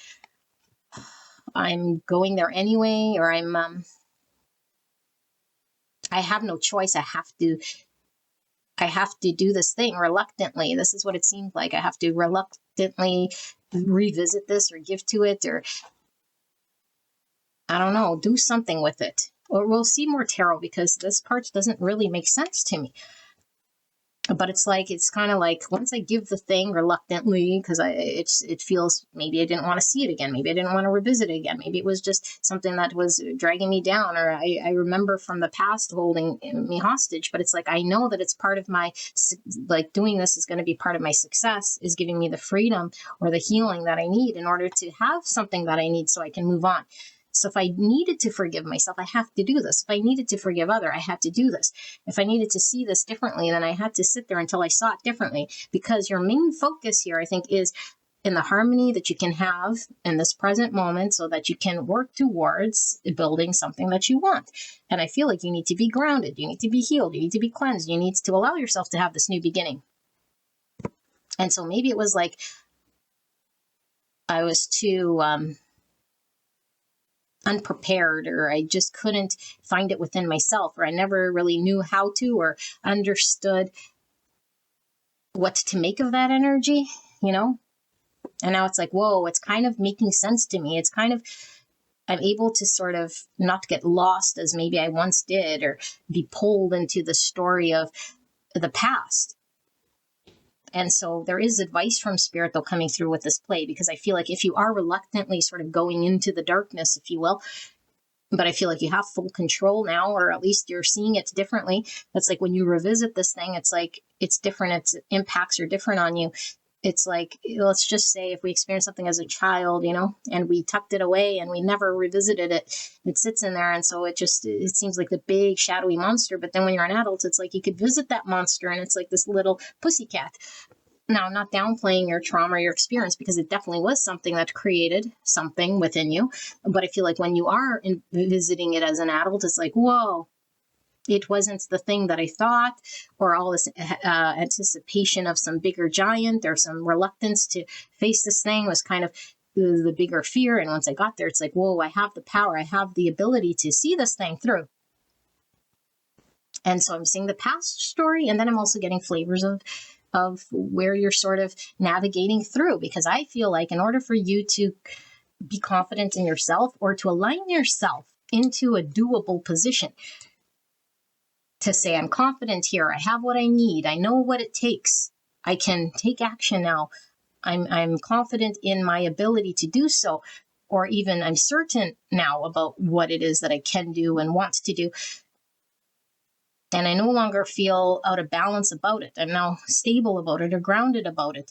Speaker 2: I'm going there anyway, or I have no choice. I have to do this thing reluctantly. This is what it seems like. I have to reluctantly revisit this or give to it, or I don't know, do something with it. Or we'll see more tarot because this part doesn't really make sense to me. But it's kind of like once I give the thing reluctantly, because it feels, maybe I didn't want to see it again, maybe I didn't want to revisit it again, maybe it was just something that was dragging me down, or I remember from the past holding me hostage. But it's like I know that it's part of my, like, doing this is going to be part of my success, is giving me the freedom or the healing that I need in order to have something that I need so I can move on. So if I needed to forgive myself, I have to do this. If I needed to forgive other, I had to do this. If I needed to see this differently, then I had to sit there until I saw it differently. Because your main focus here, I think, is in the harmony that you can have in this present moment so that you can work towards building something that you want. And I feel like you need to be grounded. You need to be healed. You need to be cleansed. You need to allow yourself to have this new beginning. And so maybe it was like I was too unprepared, or I just couldn't find it within myself, or I never really knew how to or understood what to make of that energy, you know? And now it's like, whoa, it's kind of making sense to me. It's kind of, I'm able to sort of not get lost as maybe I once did, or be pulled into the story of the past. And so there is advice from Spirit, though, coming through with this play, because I feel like if you are reluctantly sort of going into the darkness, if you will, but I feel like you have full control now, or at least you're seeing it differently. That's like when you revisit this thing, it's like it's different. Its impacts are different on you. It's like, let's just say if we experienced something as a child, you know, and we tucked it away and we never revisited it, it sits in there. And so it seems like the big shadowy monster. But then when you're an adult, it's like you could visit that monster and it's like this little pussycat. Now, I'm not downplaying your trauma or your experience, because it definitely was something that created something within you. But I feel like when you are visiting it as an adult, it's like, whoa, it wasn't the thing that I thought, or all this anticipation of some bigger giant, or some reluctance to face this thing was kind of the bigger fear. And once I got there, it's like, whoa, I have the power. I have the ability to see this thing through. And so I'm seeing the past story, and then I'm also getting flavors of where you're sort of navigating through, because I feel like in order for you to be confident in yourself, or to align yourself into a doable position, to say, I'm confident here, I have what I need, I know what it takes, I can take action now, I'm confident in my ability to do so, or even I'm certain now about what it is that I can do and want to do. And I no longer feel out of balance about it. I'm now stable about it, or grounded about it.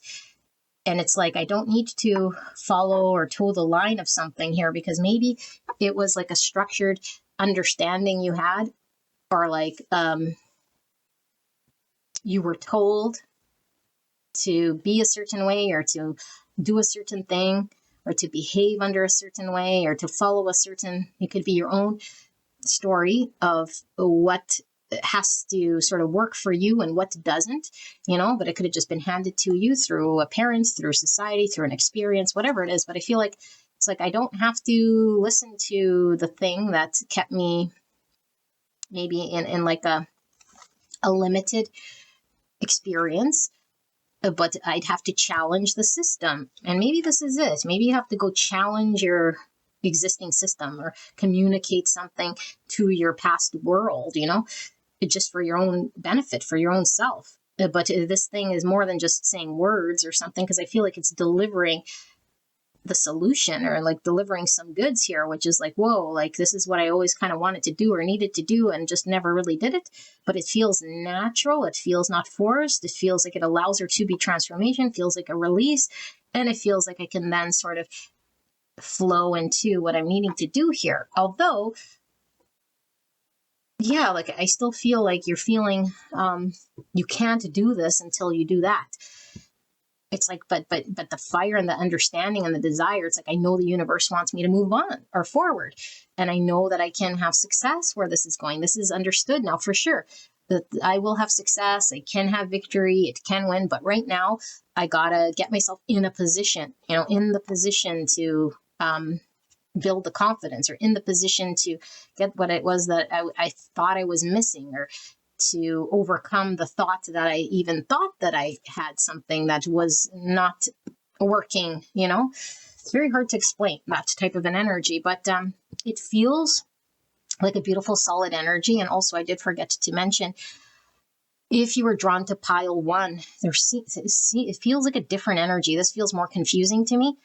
Speaker 2: And it's like, I don't need to follow or toe the line of something here, because maybe it was like a structured understanding you had, or like you were told to be a certain way, or to do a certain thing, or to behave under a certain way, or to follow a certain, it could be your own story of what has to sort of work for you and what doesn't, you know, but it could have just been handed to you through a parent, through society, through an experience, whatever it is. But I feel like it's like I don't have to listen to the thing that kept me maybe in like a limited experience, but I'd have to challenge the system. And maybe this is it. Maybe you have to go challenge your existing system, or communicate something to your past world, you know, just for your own benefit, for your own self. But this thing is more than just saying words or something, because I feel like it's delivering the solution, or like delivering some goods here, which is like, whoa, like this is what I always kind of wanted to do or needed to do and just never really did it. But it feels natural. It feels not forced. It feels like it allows there to be transformation, feels like a release. And it feels like I can then sort of flow into what I'm needing to do here. Although, yeah, like I still feel like you're feeling you can't do this until you do that. It's like, but the fire and the understanding and the desire, it's like, I know the universe wants me to move on or forward. And I know that I can have success where this is going. This is understood now for sure, that I will have success. I can have victory. It can win. But right now I gotta get myself in a position, you know, in the position to build the confidence, or in the position to get what it was that I thought I was missing, or to overcome the thought that I even thought that I had something that was not working, you know. It's very hard to explain that type of an energy, but it feels like a beautiful solid energy. And also I did forget to mention, if you were drawn to pile 1, it feels like a different energy. This feels more confusing to me.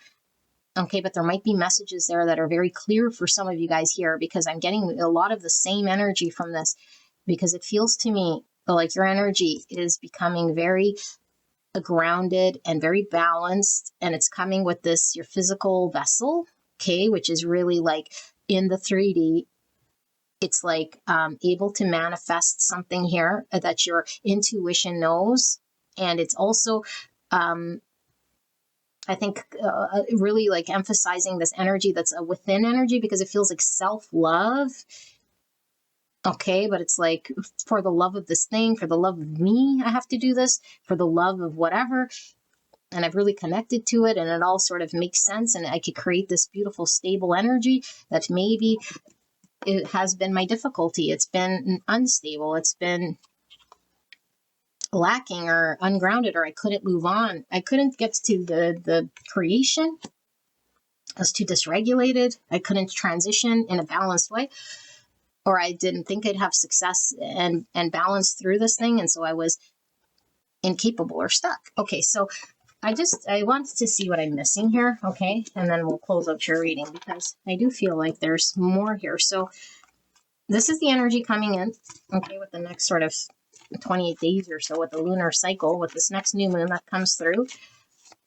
Speaker 2: Okay, but there might be messages there that are very clear for some of you guys here, because I'm getting a lot of the same energy from this, because it feels to me like your energy is becoming very grounded and very balanced, and it's coming with this, your physical vessel, okay, which is really like in the 3D. It's like able to manifest something here that your intuition knows. And it's also, I think, really like emphasizing this energy that's a within energy, because it feels like self-love. Okay, but it's like, for the love of this thing, for the love of me, I have to do this, for the love of whatever. And I've really connected to it, and it all sort of makes sense. And I could create this beautiful, stable energy that maybe it has been my difficulty. It's been unstable. It's been lacking or ungrounded, or I couldn't move on. I couldn't get to the creation. I was too dysregulated. I couldn't transition in a balanced way, or I didn't think I'd have success and balance through this thing. And so I was incapable or stuck. Okay, so I wanted to see what I'm missing here. Okay, and then we'll close out your reading, because I do feel like there's more here. So this is the energy coming in, okay, with the next sort of 28 days or so, with the lunar cycle, with this next new moon that comes through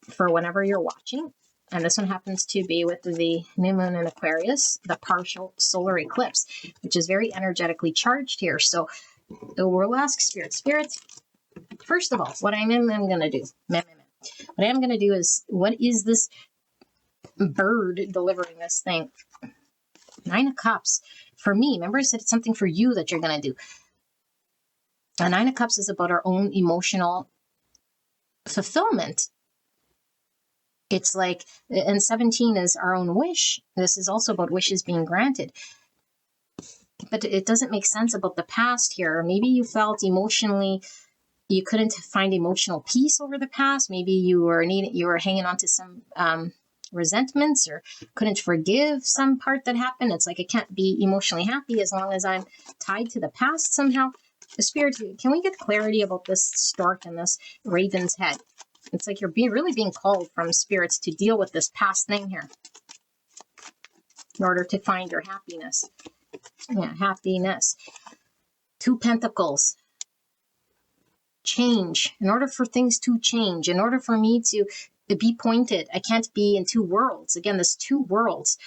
Speaker 2: for whenever you're watching. And this one happens to be with the new moon in Aquarius, the partial solar eclipse, which is very energetically charged here. So we'll ask Spirit, first of all, what I'm going to do, what I'm going to do is, what is this bird delivering this thing? 9 of Cups. For me, remember I said it's something for you that you're going to do. The 9 of Cups is about our own emotional fulfillment. It's like, and 17 is our own wish. This is also about wishes being granted. But it doesn't make sense about the past here. Maybe you felt emotionally, you couldn't find emotional peace over the past. Maybe you were hanging on to some resentments, or couldn't forgive some part that happened. It's like, I can't be emotionally happy as long as I'm tied to the past somehow. The Spirit, can we get clarity about this stork and this raven's head? It's like you're really being called from spirits to deal with this past thing here in order to find your happiness. Yeah, happiness. 2 Pentacles. Change. In order for things to change, in order for me to be pointed, I can't be in 2 worlds. Again, this 2 worlds.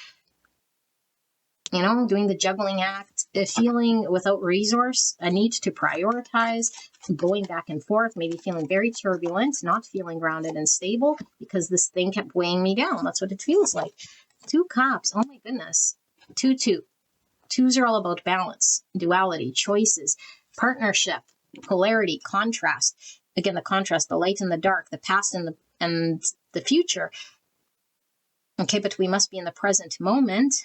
Speaker 2: You know, doing the juggling act, feeling without resource, a need to prioritize, going back and forth, maybe feeling very turbulent, not feeling grounded and stable because this thing kept weighing me down. That's what it feels like. 2 Cups. Oh my goodness. 2-2. 2s are all about balance, duality, choices, partnership, polarity, contrast. Again, the contrast, the light and the dark, the past and the future. Okay, but we must be in the present moment.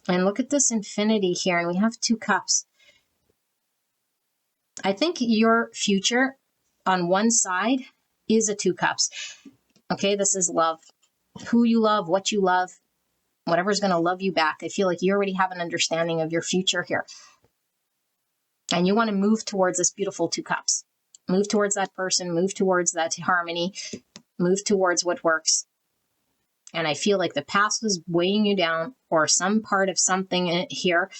Speaker 2: And look at this infinity here, and we have 2 Cups. I think your future on one side is a 2 Cups. Okay, this is love. Who you love, what you love, whatever's going to love you back. I feel like you already have an understanding of your future here. And you want to move towards this beautiful 2 Cups. Move towards that person, move towards that harmony, move towards what works. And I feel like the past was weighing you down, or some part of something here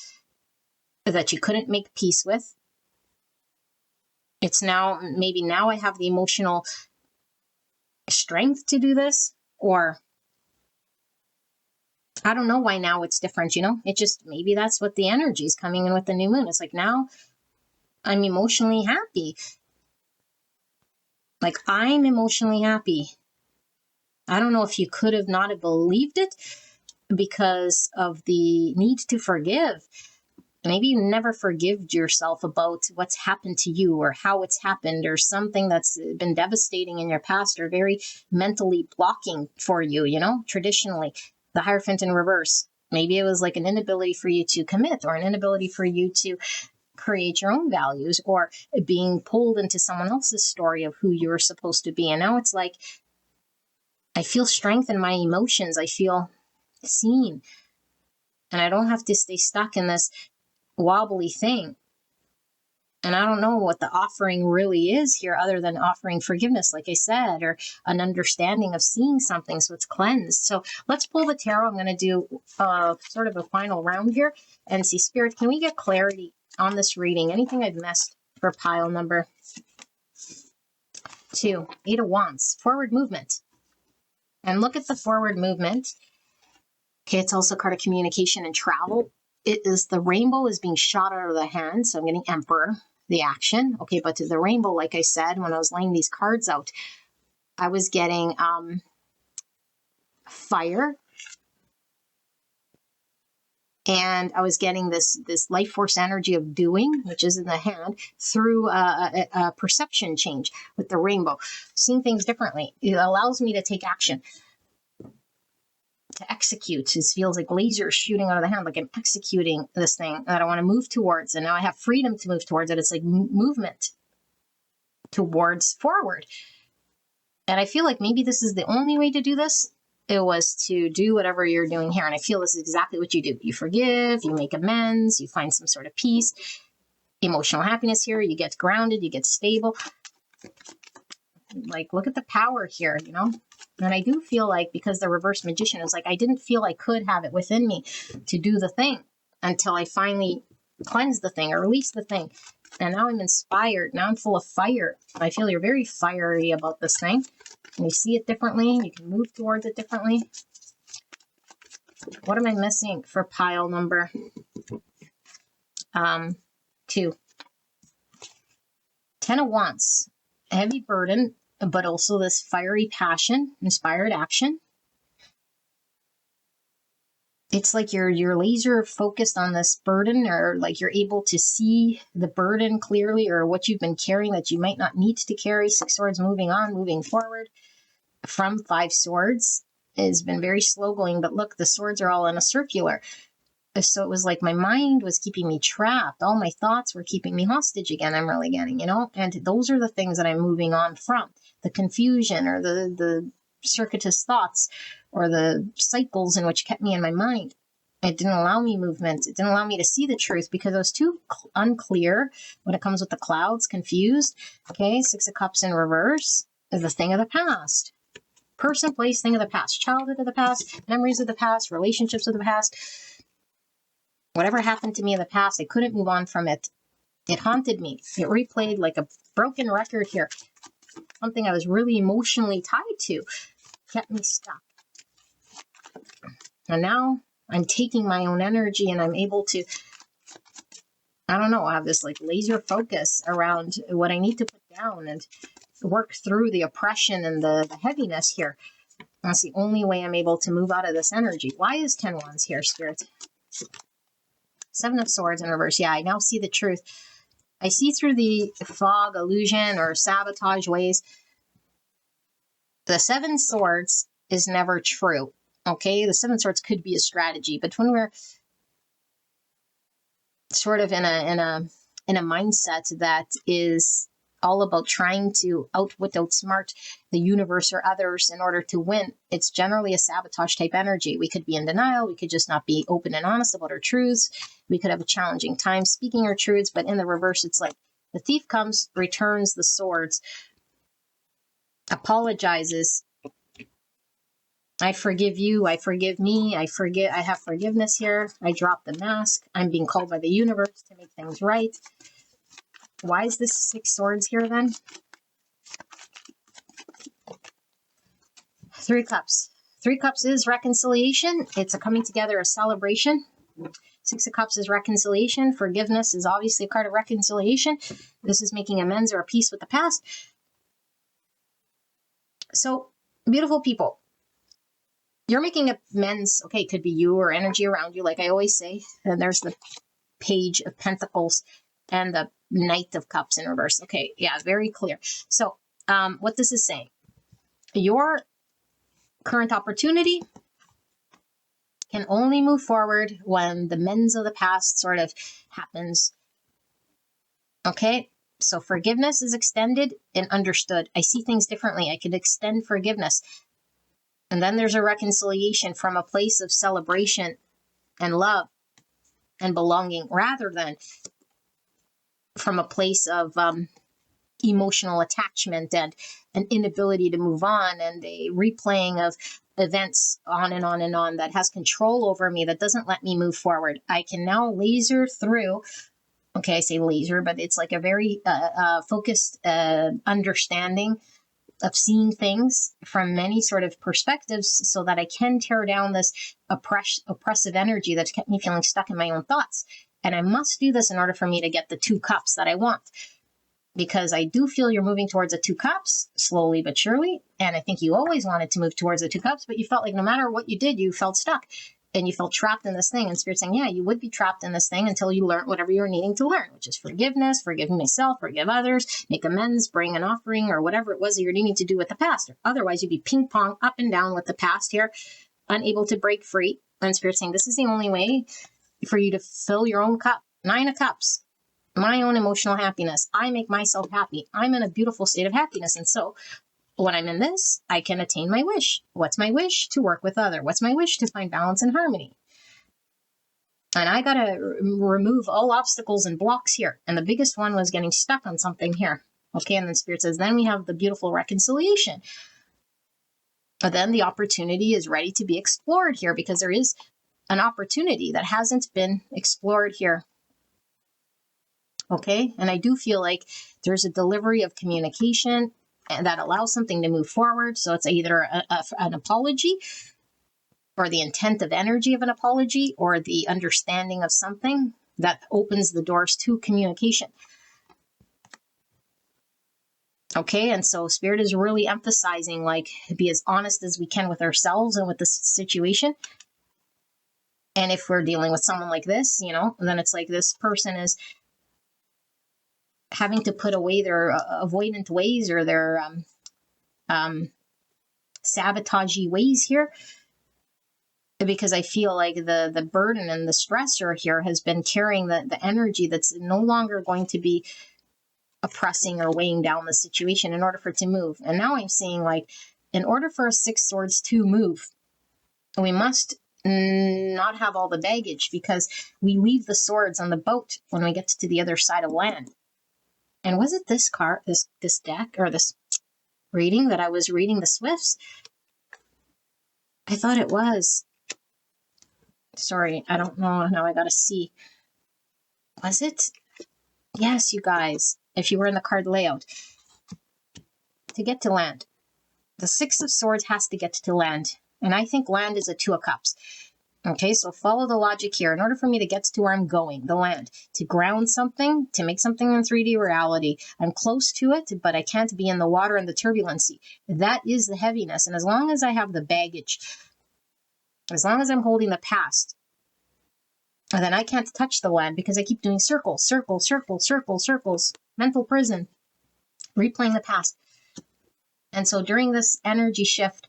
Speaker 2: that you couldn't make peace with. It's now, maybe now I have the emotional strength to do this, or I don't know why now it's different, you know? It just, maybe that's what the energy is coming in with the new moon. It's like, now I'm emotionally happy. Like, I'm emotionally happy. I don't know if you could have not have believed it because of the need to forgive. Maybe you never forgived yourself about what's happened to you, or how it's happened, or something that's been devastating in your past, or very mentally blocking for you, you know, traditionally. The Hierophant in reverse. Maybe it was like an inability for you to commit, or an inability for you to create your own values, or being pulled into someone else's story of who you're supposed to be. And now it's like, I feel strength in my emotions. I feel seen. And I don't have to stay stuck in this wobbly thing. And I don't know what the offering really is here other than offering forgiveness, like I said, or an understanding of seeing something so it's cleansed. So let's pull the tarot. I'm going to do sort of a final round here and see, Spirit, can we get clarity on this reading? Anything I've missed for pile number 2? 8 of Wands, forward movement. And look at the forward movement. Okay, it's also a card of communication and travel. It is the rainbow is being shot out of the hand. So I'm getting Emperor, the action. Okay, but to the rainbow, like I said, when I was laying these cards out, I was getting fire. And I was getting this life force energy of doing, which is in the hand, through a perception change with the rainbow. Seeing things differently. It allows me to take action, to execute. It feels like lasers shooting out of the hand, like I'm executing this thing that I want to move towards. And now I have freedom to move towards it. It's like movement towards forward. And I feel like maybe this is the only way to do this. It was to do whatever you're doing here. And I feel this is exactly what you do. You forgive, you make amends, you find some sort of peace, emotional happiness here. You get grounded, you get stable. Like, look at the power here, you know? And I do feel like, because the reverse magician is like, I didn't feel I could have it within me to do the thing until I finally cleansed the thing or released the thing. And now I'm inspired. Now I'm full of fire. I feel you're very fiery about this thing. And you see it differently. You can move towards it differently. What am I missing for pile number 2? 10 of Wands. A heavy burden, but also this fiery passion, inspired action. It's like you're laser focused on this burden, or like you're able to see the burden clearly, or what you've been carrying that you might not need to carry. 6 Swords, moving on, moving forward. From 5 Swords has been very slow going, but look, the swords are all in a circular. So it was like my mind was keeping me trapped. All my thoughts were keeping me hostage again. I'm really getting, you know, and those are the things that I'm moving on from. The confusion, or the circuitous thoughts, or the cycles in which kept me in my mind. It didn't allow me movement. It didn't allow me to see the truth because I was too unclear when it comes with the clouds, confused. Okay, 6 of Cups in reverse is the thing of the past. Person, place, thing of the past. Childhood of the past, memories of the past, relationships of the past. Whatever happened to me in the past, I couldn't move on from it. It haunted me. It replayed like a broken record here. Something I was really emotionally tied to kept me stuck. And now I'm taking my own energy and I'm able to, I don't know, have this like laser focus around what I need to put down and work through the oppression and the heaviness here. That's the only way I'm able to move out of this energy. Why is 10 Wands here, Spirit? 7 of Swords in reverse. Yeah, I now see the truth. I see through the fog, illusion, or sabotage ways. The 7 Swords is never true. Okay, the 7 Swords could be a strategy, but when we're sort of in a mindset that is all about trying to outsmart the universe or others in order to win, it's generally a sabotage type energy. We could be in denial. We could just not be open and honest about our truths. We could have a challenging time speaking our truths, but in the reverse, it's like the thief comes, returns the swords, apologizes. I forgive you. I forgive me. I have forgiveness here. I drop the mask. I'm being called by the universe to make things right. Why is this 6 Swords here then? 3 Cups. 3 Cups is reconciliation. It's a coming together, a celebration. 6 of Cups is reconciliation. Forgiveness is obviously a card of reconciliation. This is making amends or a peace with the past. So, beautiful people, you're making amends. Okay, it could be you or energy around you, like I always say. And there's the Page of Pentacles and the Knight of Cups in reverse. Okay, yeah, very clear. So, what this is saying, your current opportunity can only move forward when the amends of the past sort of happens. Okay, so forgiveness is extended and understood. I see things differently. I could extend forgiveness. And then there's a reconciliation from a place of celebration and love and belonging, rather than from a place of emotional attachment and an inability to move on, and a replaying of events on and on and on that has control over me, that doesn't let me move forward. I can now laser through. Okay, I say laser, but it's like a very focused understanding of seeing things from many sort of perspectives, so that I can tear down this oppressive energy that's kept me feeling stuck in my own thoughts. And I must do this in order for me to get the 2 cups that I want. Because I do feel you're moving towards the 2 cups, slowly but surely. And I think you always wanted to move towards the 2 cups, but you felt like no matter what you did, you felt stuck. And you felt trapped in this thing. And Spirit's saying, yeah, you would be trapped in this thing until you learn whatever you're needing to learn, which is forgiveness, forgive myself, forgive others, make amends, bring an offering, or whatever it was that you're needing to do with the past. Otherwise, you'd be ping pong up and down with the past here, unable to break free. And Spirit's saying, this is the only way for you to fill your own cup. 9 of Cups. My own emotional happiness. I make myself happy. I'm in a beautiful state of happiness. And so when I'm in this, I can attain my wish. What's my wish? To work with other. What's my wish? To find balance and harmony. And I got to remove all obstacles and blocks here. And the biggest one was getting stuck on something here. Okay, and then Spirit says, then we have the beautiful reconciliation. But then the opportunity is ready to be explored here, because there is an opportunity that hasn't been explored here. Okay, and I do feel like there's a delivery of communication that allows something to move forward. So it's either an apology, or the intent of energy of an apology, or the understanding of something that opens the doors to communication. Okay, and so Spirit is really emphasizing, like, be as honest as we can with ourselves and with the situation. And if we're dealing with someone like this, then it's like this person is having to put away their avoidant ways, or their sabotagey ways here, because I feel like the burden and the stressor here has been carrying the energy that's no longer going to be oppressing or weighing down the situation in order for it to move. And now I'm seeing, like, in order for a 6 swords to move, we must not have all the baggage, because we leave the swords on the boat when we get to the other side of land. And was it this card, this deck, or this reading that I was reading, the Swifts? I thought it was. Sorry, I don't know. Now I gotta see. Was it? Yes, you guys. If you were in the card layout. To get to land. The 6 of Swords has to get to land. And I think land is a 2 of Cups. Okay, so follow the logic here. In order for me to get to where I'm going, the land, to ground something, to make something in 3D reality, I'm close to it, but I can't be in the water and the turbulency. That is the heaviness. And as long as I have the baggage, as long as I'm holding the past, then I can't touch the land, because I keep doing circles, circles, circles, circles, circles, mental prison, replaying the past. And so during this energy shift,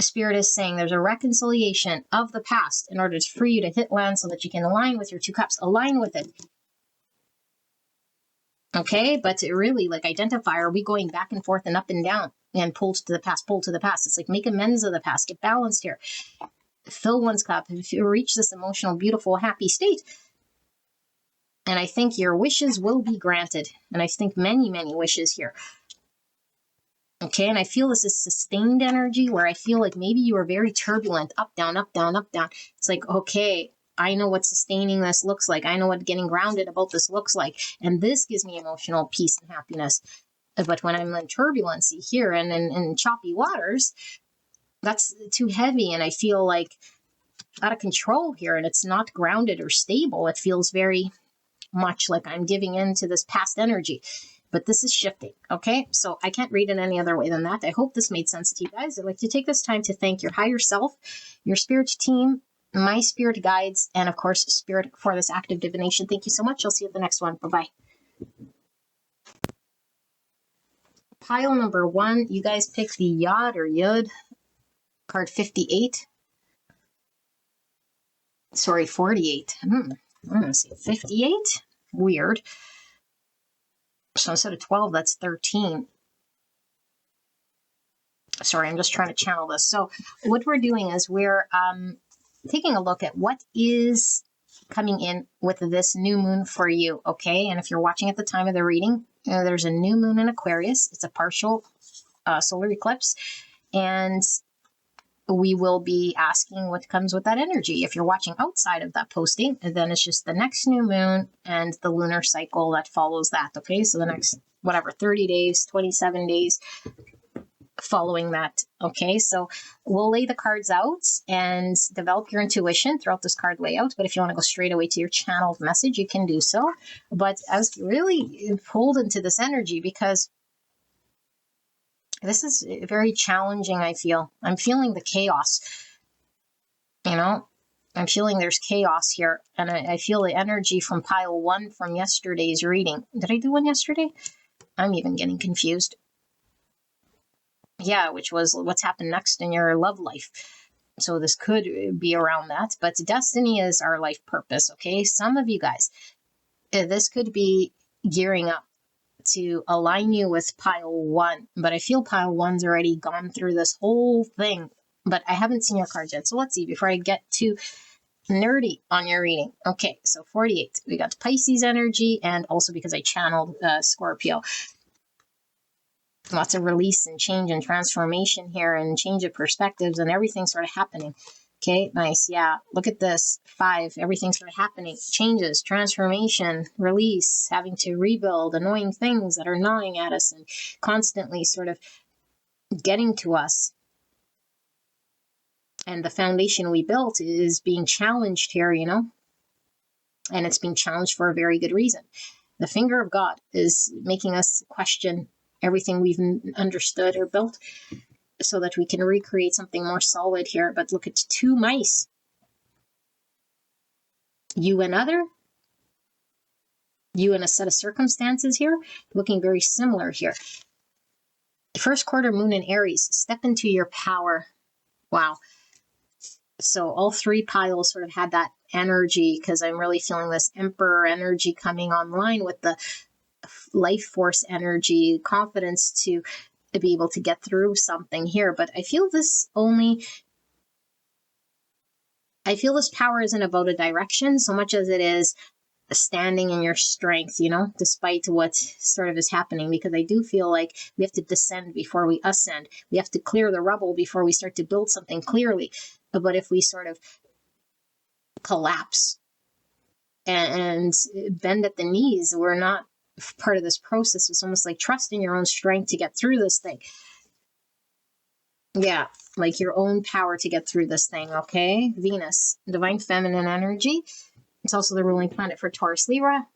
Speaker 2: Spirit is saying there's a reconciliation of the past in order for you to hit land, so that you can align with your 2 cups, align with it. Okay, but to really, like, identify, are we going back and forth and up and down and pull to the past, pull to the past? It's like, make amends of the past, get balanced here. Fill one's cup. If you reach this emotional, beautiful, happy state, and I think your wishes will be granted. And I think many, many wishes here. Okay, and I feel this is sustained energy, where I feel like maybe you are very turbulent, up, down, up, down, up, down. It's like, okay, I know what sustaining this looks like. I know what getting grounded about this looks like. And this gives me emotional peace and happiness. But when I'm in turbulency here and in choppy waters, that's too heavy. And I feel like out of control here, and it's not grounded or stable. It feels very much like I'm giving in to this past energy. But this is shifting, okay? So I can't read it any other way than that. I hope this made sense to you guys. I'd like to take this time to thank your higher self, your spirit team, my spirit guides, and of course, Spirit, for this active divination. Thank you so much. I'll see you at the next one. Bye-bye. Pile number 1, you guys pick the Yod or Yud, card 58. Sorry, 48. I'm going to say 58. Weird. So instead of 12, that's 13. Sorry, I'm just trying to channel this. So what we're doing is we're taking a look at what is coming in with this new moon for you, okay? And if you're watching at the time of the reading, there's a new moon in Aquarius. It's a partial solar eclipse, and we will be asking what comes with that energy. If you're watching outside of that posting, then it's just the next new moon and the lunar cycle that follows that, okay? So the next, 30 days, 27 days following that, okay? So we'll lay the cards out and develop your intuition throughout this card layout. But if you want to go straight away to your channeled message, you can do so. But I was really pulled into this energy because this is very challenging, I feel. I'm feeling the chaos, I'm feeling there's chaos here. And I feel the energy from pile 1 from yesterday's reading. Did I do one yesterday? I'm even getting confused. Yeah, which was what's happened next in your love life. So this could be around that. But destiny is our life purpose, okay? Some of you guys, this could be gearing up to align you with pile 1, but I feel pile 1's already gone through this whole thing, but I haven't seen your cards yet. So let's see before I get too nerdy on your reading. Okay, so 48, we got Pisces energy, and also because I channeled Scorpio. Lots of release and change and transformation here, and change of perspectives, and everything sort of happening. Okay, nice. Yeah, look at this. 5, everything sort of happening. Changes, transformation, release, having to rebuild, annoying things that are gnawing at us and constantly sort of getting to us. And the foundation we built is being challenged here, and it's being challenged for a very good reason. The finger of God is making us question everything we've understood or built, so that we can recreate something more solid here. But look at 2 mice. You and a set of circumstances here, looking very similar here. First quarter moon in Aries, step into your power. Wow. So all 3 piles sort of had that energy, because I'm really feeling this Emperor energy coming online with the life force energy, confidence to be able to get through something here. But I feel this power isn't about a direction so much as it is standing in your strength, despite what sort of is happening, because I do feel like we have to descend before we ascend. We have to clear the rubble before we start to build something clearly. But if we sort of collapse and bend at the knees, we're not part of this process. It's almost like trust in your own strength to get through this thing. Yeah, like your own power to get through this thing, okay? Venus, divine feminine energy. It's also the ruling planet for Taurus Libra.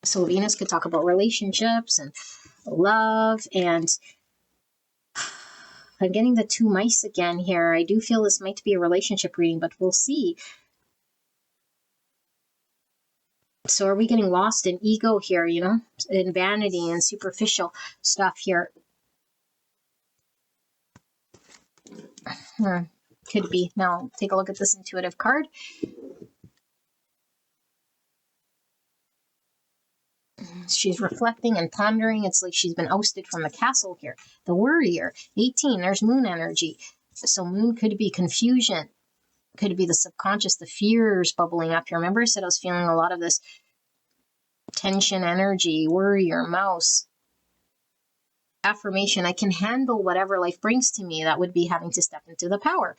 Speaker 2: So Venus could talk about relationships and love, and I'm getting the 2 mice again here. I do feel this might be a relationship reading, but we'll see. So are we getting lost in ego here, in vanity and superficial stuff here? Could be. Now, take a look at this intuitive card. She's reflecting and pondering. It's like she's been ousted from the castle here. The Worrier, 18, there's moon energy. So moon could be confusion. Could be the subconscious, the fears bubbling up here. Remember I said I was feeling a lot of this tension energy, Worrier, mouse. Affirmation, I can handle whatever life brings to me. That would be having to step into the power.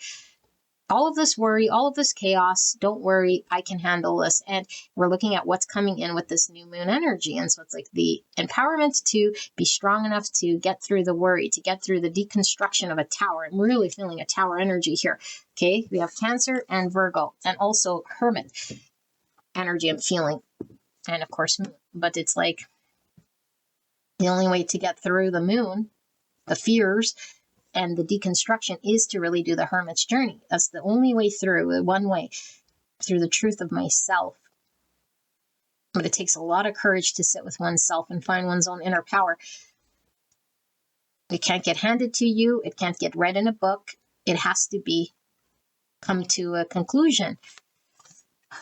Speaker 2: All of this worry, all of this chaos, don't worry, I can handle this. And we're looking at what's coming in with this new moon energy. And so it's like the empowerment to be strong enough to get through the worry, to get through the deconstruction of a tower. I'm really feeling a tower energy here. Okay, we have Cancer and Virgo, and also Hermit energy I'm feeling. And of course, moon. But it's like the only way to get through the moon, the fears, and the deconstruction is to really do the Hermit's journey. That's the only way through, one way, through the truth of myself. But it takes a lot of courage to sit with oneself and find one's own inner power. It can't get handed to you. It can't get read in a book. It has to be come to a conclusion.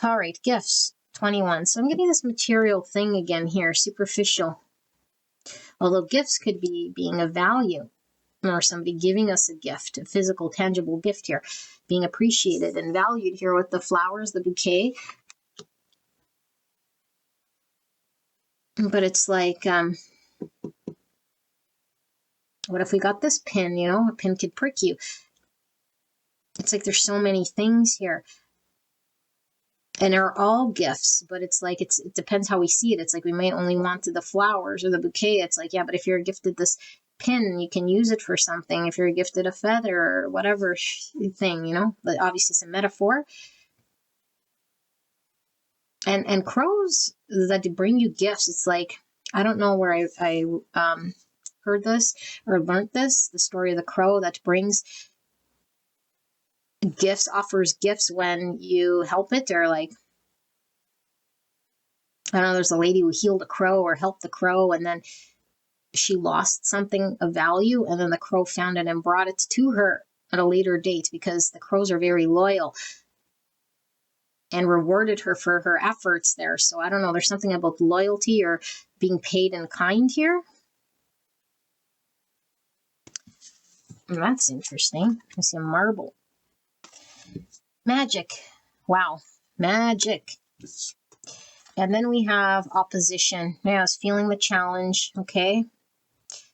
Speaker 2: All right, gifts, 21. So I'm getting this material thing again here, superficial. Although gifts could be being of value. or somebody giving us a gift, a physical, tangible gift here, being appreciated and valued here with the flowers, the bouquet. But it's like, what if we got this pin, you know, a pin could prick you. It's like there's so many things here. And they're all gifts, but it's like, it depends how we see it. It's like we might only want the flowers or the bouquet. It's like, yeah, but if you're gifted this pin, you can use it for something. If you're gifted a feather or whatever thing, you know, but obviously it's a metaphor. And crows that bring you gifts, it's like, I don't know where I heard this or learned this, the story of the crow that brings gifts, offers gifts when you help it, or like, I don't know, there's a lady who healed a crow or helped the crow, and then she lost something of value, and then the crow found it and brought it to her at a later date, because the crows are very loyal, and rewarded her for her efforts there. So I don't know, there's something about loyalty or being paid in kind here. That's interesting. I see a marble. Magic. Wow. Magic. And then we have opposition. Yeah, I was feeling the challenge. Okay.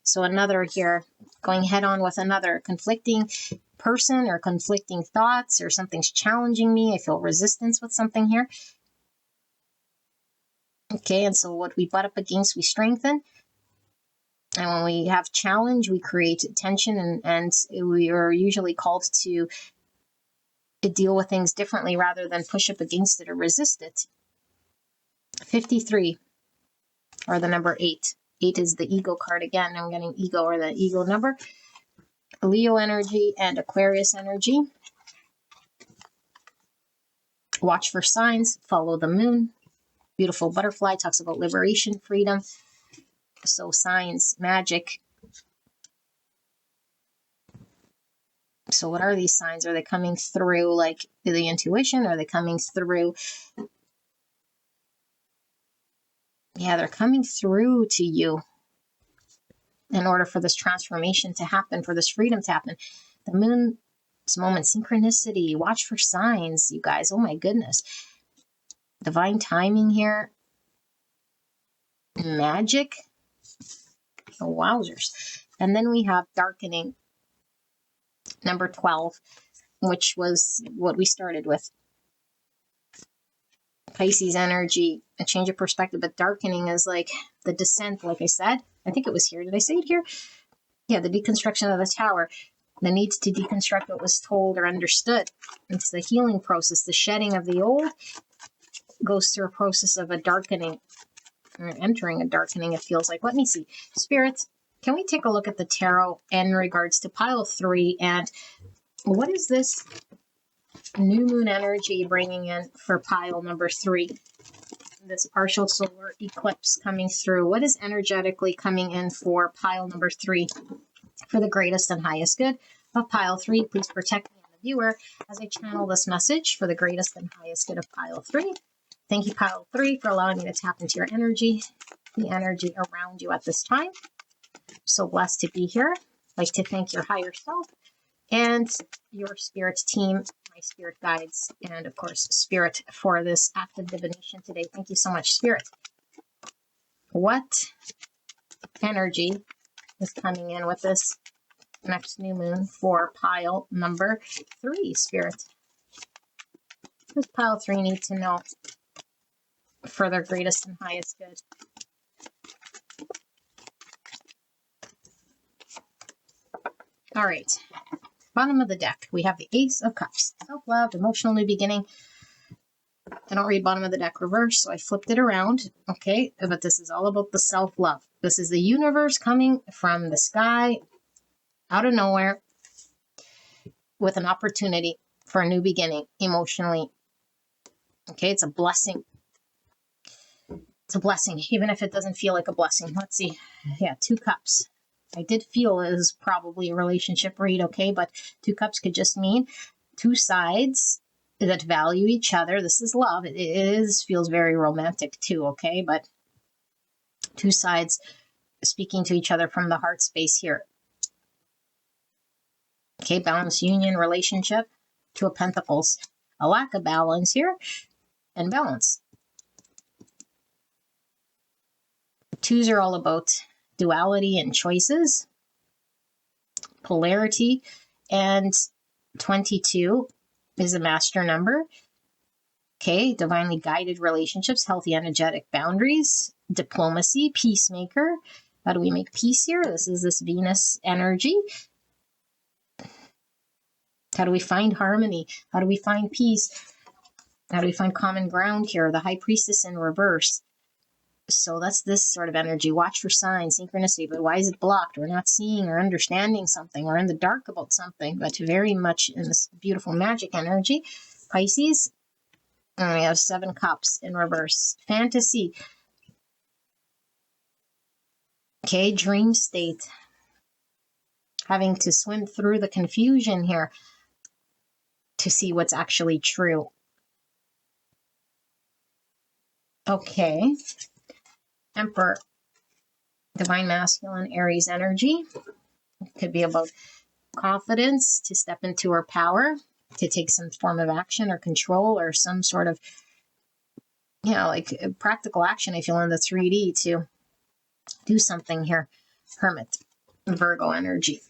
Speaker 2: So another here, going head on with another conflicting person or conflicting thoughts, or something's challenging me. I feel resistance with something here. Okay. And so what we butt up against, we strengthen. And when we have challenge, we create tension, and we are usually called to deal with things differently rather than push up against it or resist it. 53, or the number 8. 8 is the ego card again. I'm getting ego, or the ego number. Leo energy and Aquarius energy. Watch for signs, follow the moon. Beautiful butterfly talks about liberation, freedom. So signs, magic. So what are these signs? Are they coming through like the intuition? Are they coming through? Yeah, they're coming through to you in order for this transformation to happen, for this freedom to happen. The moon's moment, synchronicity. Watch for signs, you guys. Oh my goodness. Divine timing here. Magic. Oh, wowzers. And then we have darkening. Number 12, which was what we started with. Pisces energy, a change of perspective, but darkening is like the descent, like I said. I think it was here. Did I say it here? Yeah, the deconstruction of the tower. The need to deconstruct what was told or understood. It's the healing process. The shedding of the old goes through a process of a darkening, or entering a darkening, it feels like. Let me see. Spirits, can we take a look at the tarot in regards to pile 3, and what is this new moon energy bringing in for pile number 3? This partial solar eclipse coming through. What is energetically coming in for pile number 3 for the greatest and highest good of pile 3? Please protect me and the viewer as I channel this message for the greatest and highest good of pile 3. Thank you, pile 3, for allowing me to tap into your energy, the energy around you at this time. So blessed to be here. I'd like to thank your higher self and your spirit team, my spirit guides, and of course, spirit, for this act of divination today. Thank you so much, spirit. What energy is coming in with this next new moon for pile number 3, spirit? What does pile 3 need to know for their greatest and highest good? All right. Bottom of the deck, we have the Ace of Cups. Self-love, emotional new beginning. I don't read bottom of the deck reverse, so I flipped it around. Okay, but this is all about the self-love. This is the universe coming from the sky, out of nowhere, with an opportunity for a new beginning, emotionally. Okay, it's a blessing. It's a blessing, even if it doesn't feel like a blessing. Let's see. Yeah, 2 cups. I did feel it was probably a relationship read, okay, but 2 cups could just mean 2 sides that value each other. This is love. It feels very romantic too, okay, but 2 sides speaking to each other from the heart space here. Okay, balance, union, relationship. Two of Pentacles. A lack of balance here and balance. Twos are all about duality and choices, polarity, and 22 is a master number. Okay, divinely guided relationships, healthy energetic boundaries, diplomacy, peacemaker. How do we make peace here? This is this Venus energy. How do we find harmony? How do we find peace? How do we find common ground here? The High Priestess in reverse. So that's this sort of energy. Watch for signs, synchronicity, but why is it blocked? We're not seeing or understanding something. We're in the dark about something, but very much in this beautiful magic energy. Pisces, and we have 7 cups in reverse. Fantasy. Okay, dream state. Having to swim through the confusion here to see what's actually true. Okay. Emperor. Divine masculine, Aries energy. It could be about confidence, to step into her power, to take some form of action or control or some sort of, you know, like practical action, I feel, in the 3D to do something here. Hermit. Virgo energy.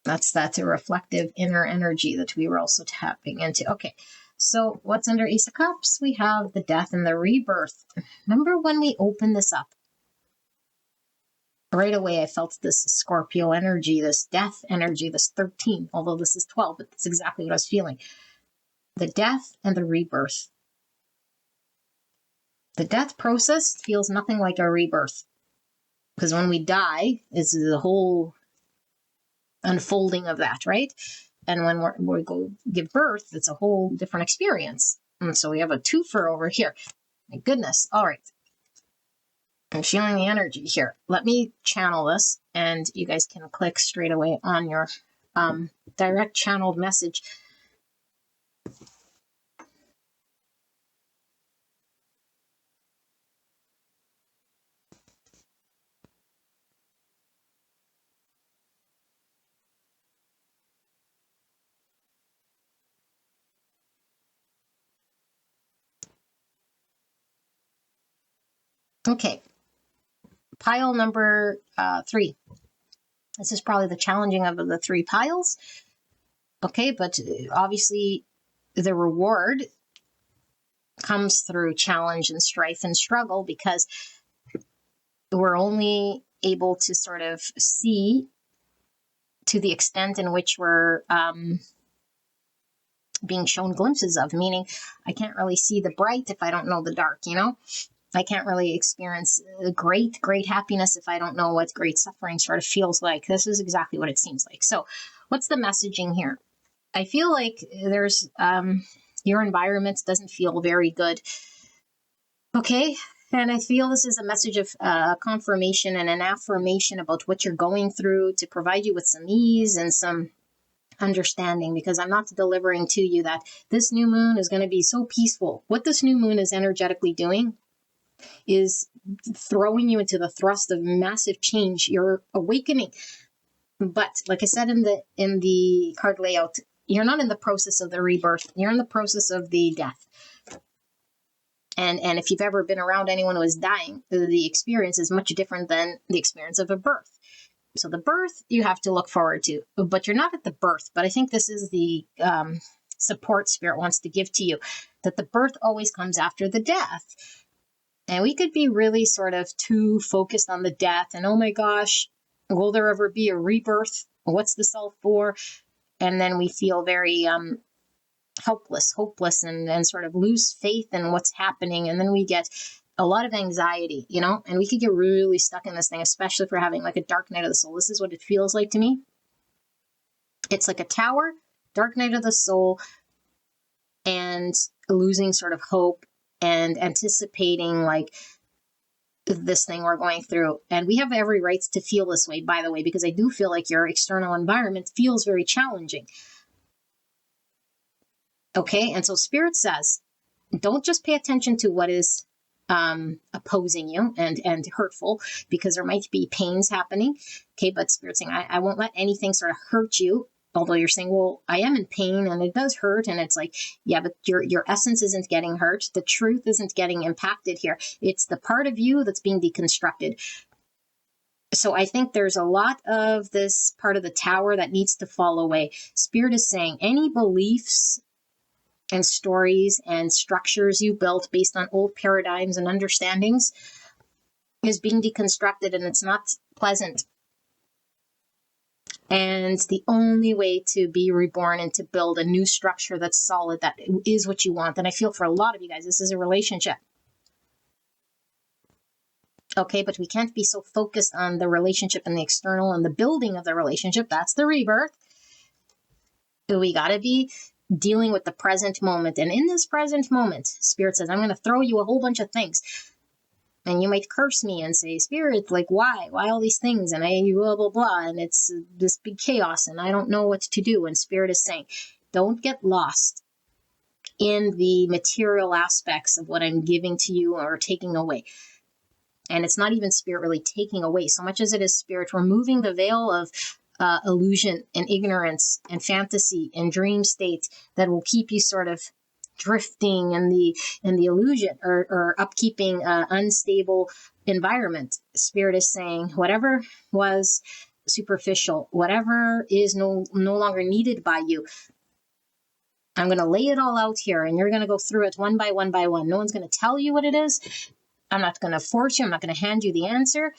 Speaker 2: That's a reflective inner energy that we were also tapping into. Okay, so what's under Ace of Cups? We have the death and the rebirth. Remember when we opened this up? Right away, I felt this Scorpio energy, this death energy, this 13, although this is 12, but that's exactly what I was feeling. The death and the rebirth. The death process feels nothing like a rebirth. Because when we die, it's the whole unfolding of that, right? And when we go give birth, it's a whole different experience. And so we have a twofer over here. My goodness. All right. I'm feeling the energy here. Let me channel this, and you guys can click straight away on your direct channeled message. Okay. Pile number 3. This is probably the challenging of the 3 piles. Okay, but obviously the reward comes through challenge and strife and struggle, because we're only able to sort of see to the extent in which we're being shown glimpses of, meaning I can't really see the bright if I don't know the dark, you know? I can't really experience great happiness if I don't know what great suffering sort of feels like. This is exactly what it seems like. So what's the messaging here? I feel like there's, your environment doesn't feel very good. Okay. And I feel this is a message of confirmation and an affirmation about what you're going through to provide you with some ease and some understanding, because I'm not delivering to you that this new moon is going to be so peaceful. What this new moon is energetically doing is throwing you into the thrust of massive change. You're awakening. But like I said in the card layout, you're not in the process of the rebirth. You're in the process of the death. And if you've ever been around anyone who is dying, the experience is much different than the experience of a birth. So the birth you have to look forward to, but you're not at the birth. But I think this is the support Spirit wants to give to you, that the birth always comes after the death. And we could be really sort of too focused on the death and, oh my gosh, will there ever be a rebirth? What's this all for? And then we feel very helpless, hopeless, and sort of lose faith in what's happening. And then we get a lot of anxiety, you know, and we could get really stuck in this thing, especially if we're having like a dark night of the soul. This is what it feels like to me. It's like a tower, dark night of the soul, and losing sort of hope and anticipating like this thing we're going through. And we have every right to feel this way, by the way, because I do feel like your external environment feels very challenging. Okay, and so Spirit says, don't just pay attention to what is opposing you and hurtful, because there might be pains happening. Okay, but Spirit's saying, I won't let anything sort of hurt you. Although you're saying, well, I am in pain and it does hurt. And it's like, yeah, but your essence isn't getting hurt. The truth isn't getting impacted here. It's the part of you that's being deconstructed. So I think there's a lot of this part of the tower that needs to fall away. Spirit is saying any beliefs and stories and structures you built based on old paradigms and understandings is being deconstructed, and it's not pleasant. And the only way to be reborn and to build a new structure that's solid, that is what you want. And I feel for a lot of you guys, this is a relationship. Okay, but we can't be so focused on the relationship and the external and the building of the relationship. That's the rebirth. We got to be dealing with the present moment. And in this present moment, Spirit says, I'm going to throw you a whole bunch of things. And you might curse me and say, Spirit, like, why? Why all these things? And I blah, blah, blah. And it's this big chaos and I don't know what to do. And Spirit is saying, don't get lost in the material aspects of what I'm giving to you or taking away. And it's not even Spirit really taking away so much as it is Spirit removing the veil of illusion and ignorance and fantasy and dream state that will keep you sort of drifting in the illusion or upkeeping unstable environment. Spirit is saying whatever was superficial, whatever is no longer needed by you, I'm going to lay it all out here and you're going to go through it one by one by one. No one's going to tell you what it is. I'm not going to force you. I'm not going to hand you the answer.